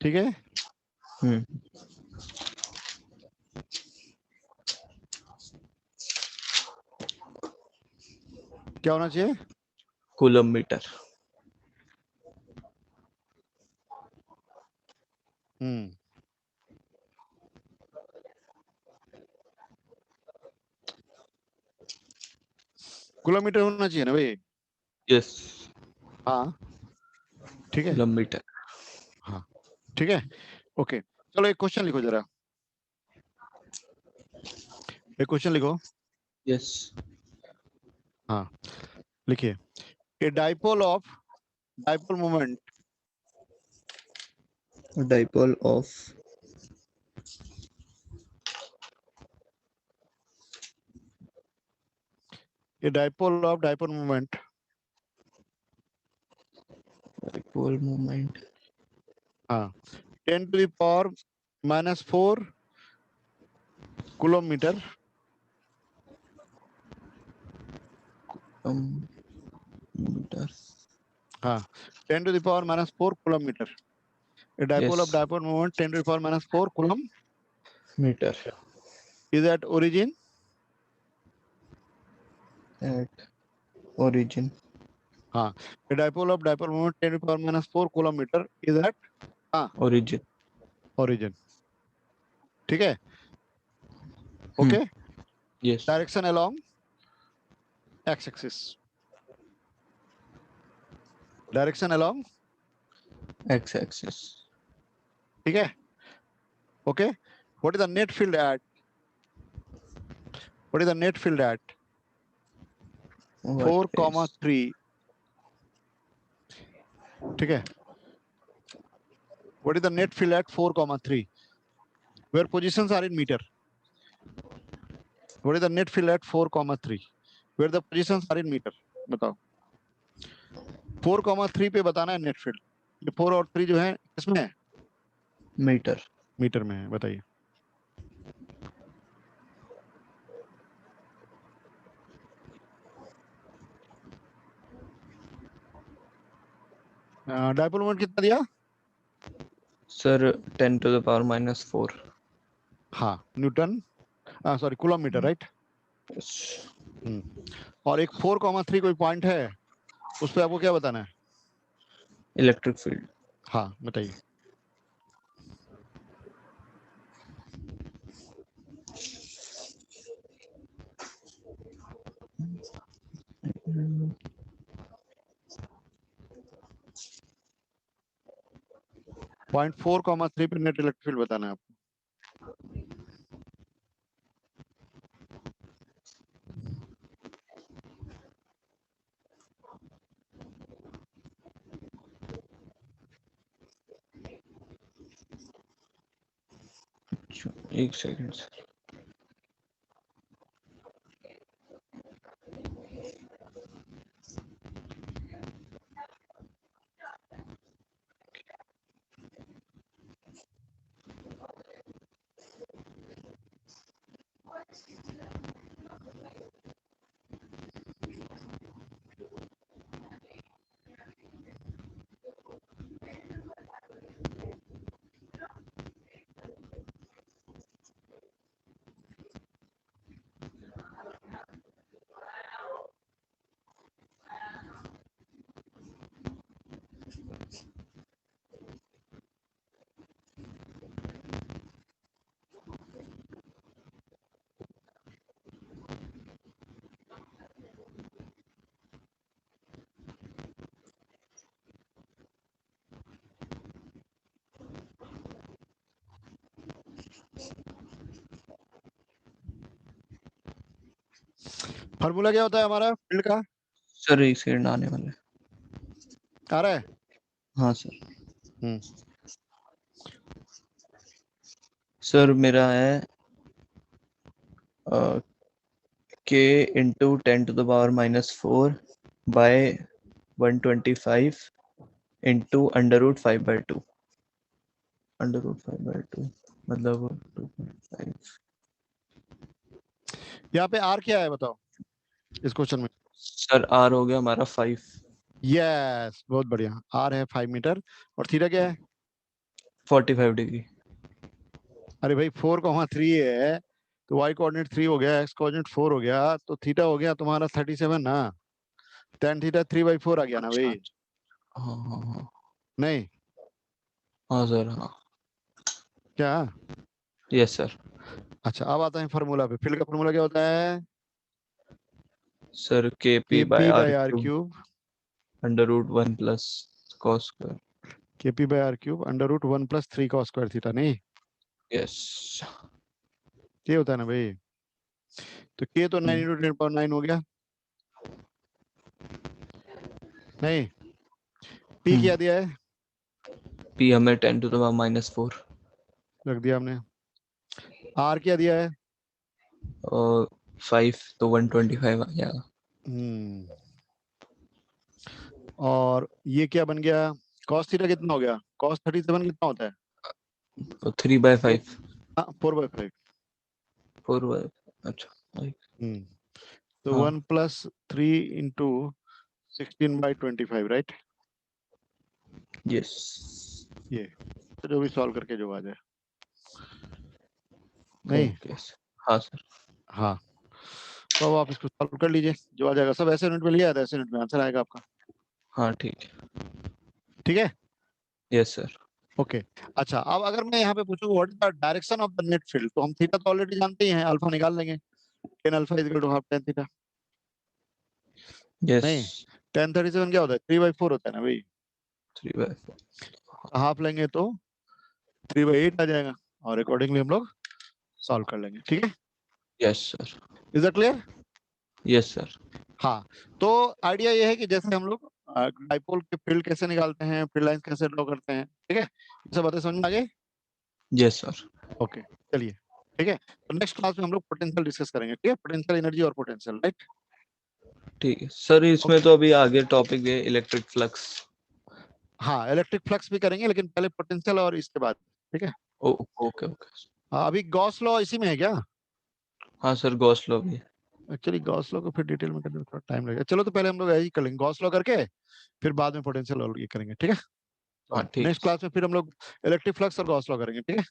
ठीक है। क्या होना चाहिए? Coulomb metre. कूलम मीटर होना चाहिए ना भाई। यस। हाँ, ठीक है, कूलम मीटर। हाँ, ठीक है, ओके। चलो एक क्वेश्चन लिखो जरा, एक क्वेश्चन लिखो। यस। हाँ, लिखिए, a dipole of dipole moment, dipole of a dipole of dipole moment, dipole moment, हाँ, 10 to the power -4 कूलोमीटर, मीटर। हाँ, 10 to the power -4 कूलोमीटर। A dipole of Yes. dipole moment 10 to the power -4 coulomb metre. is at origin. At origin. हाँ, a dipole of dipole moment 10 to the power minus 4 coulomb meter is at Origin. origin. ठीक है? Okay. Yes. Direction along x-axis. Direction along X-axis. ठीक है? Okay. What is the net field at? What is the net field at? What 4,3. ठीक है? What is the net field at 4,3? Where positions are in meter? What is the net field at 4,3? Where the positions are in meter? बताओ. 4,3 पे बताना है net field. ये 4 और 3 जो है किसमें है? मीटर. मीटर में है. बताइए. डायपोल मोमेंट कितना दिया? Sir 10 to the power minus 4. हाँ, Newton, sorry coulomb metre, right. और एक 4,3 कोई पॉइंट है, उस पे आपको क्या बताना है? Electric field. हाँ, बताइए. पॉइंट 4,3 पे नेट इलेक्ट्रिक फील्ड बताना है आपको. एक सेकंड सर. फार्मूला क्या होता है हमारा फील्ड का? सर एक सेकंड आने वाला है. आ रहा है? हाँ सर. सर मेरा है k into 10 to the power minus 4 by 125 into under root 5 by 2. Under root 5 by 2 मतलब 2.5. यहाँ पे आर क्या है बताओ इस क्वेश्चन में? सर r हो गया हमारा 5. यस, बहुत बढ़िया. आर है 5 मीटर और थीटा क्या है? 45 डिग्री. अरे भाई 4,3 है तो y कोऑर्डिनेट 3 हो गया, x कोऑर्डिनेट 4 हो गया, तो थीटा हो गया तुम्हारा 37 ना. tan थीटा 3/4 आ गया ना भाई. हाँ हाँ हाँ नहीं हाँ सर. हाँ क्या? Yes sir. अच्छा, अब आता है फार्मूला पे. फील्ड का फार्मूला क्या होता है? Sir kp by kp r by r cube cube under root 1 plus cos square. kp by r cube under root 1 plus 3 cos square theta. नहीं यस. ये होता है ना भाई. तो k तो 9 into 10 power 9 हो गया. नहीं, p क्या दिया है? p हमें 10 to the power minus 4 रख दिया हमने. r क्या दिया है? और 5 तो 125 आ जाएगा. और ये क्या बन गया? cos थीटा कितना हो गया? cos 37 कितना होता है? तो 3/5. हाँ, 4/5. 4 अच्छा. तो 1 plus 3 into 16/25, राइट? यस. ये तो जो भी सॉल्व करके जो आ जाए. नहीं ओके. हाँ सर। हाँ, तो अब आप इसको सॉल्व कर लीजिए, जो आ जाएगा सब ऐसे यूनिट में लिया है, ऐसे यूनिट में आंसर आएगा आपका। हाँ ठीक है। ठीक है, यस सर। ओके। अच्छा, अब अगर मैं यहाँ पे पूछूं what is the direction of the net field, तो हम थीटा तो ऑलरेडी जानते ही हैं, अल्फा निकाल लेंगे, tan alpha is equal to half tan theta. Yes. नहीं, tan 37 क्या होता है, 3/4 होता है ना भाई, 3/4। हाफ लेंगे तो 3/8 आ जाएगा, और अकॉर्डिंगली हम लोग सॉल्व कर लेंगे। ठीक है, yes sir. Is that clear? Yes sir. हाँ, तो आइडिया ये है कि जैसे हम लोग डाइपोल के फील्ड कैसे निकालते हैं, फील्ड लाइंस कैसे ड्रॉ करते हैं, ठीक है, ये सब बातें समझ में आ गई? Yes sir. ओके, चलिए, ठीक है, तो नेक्स्ट क्लास में हम लोग पोटेंशियल डिस्कस करेंगे, ठीक है, पोटेंशियल एनर्जी और पोटेंशियल, राइट? ठीक है सर, इसमें तो अभी आगे टॉपिक है इलेक्ट्रिक फ्लक्स। हाँ, इलेक्ट्रिक फ्लक्स भी करेंगे, लेकिन पहले पोटेंशियल और इसके बाद, ठीक है। Okay okay. अभी गॉस लॉ इसी में है क्या? हाँ सर, गॉस लॉ भी है। एक्चुअली गॉस लॉ को फिर डिटेल में करने में थोड़ा टाइम लगेगा, चलो तो पहले हम लोग यही कर लेंगे, गॉस लॉ करके फिर बाद में पोटेंशियल और ये करेंगे, ठीक है। हाँ ठीक नेक्स्ट क्लास में फिर हम लोग इलेक्ट्रिक फ्लक्स और गॉस लॉ करेंगे, ठीक है।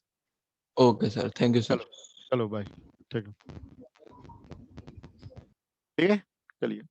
Okay sir, thank you sir. चलो बाय, ठीक है, ठीक है, चलिए।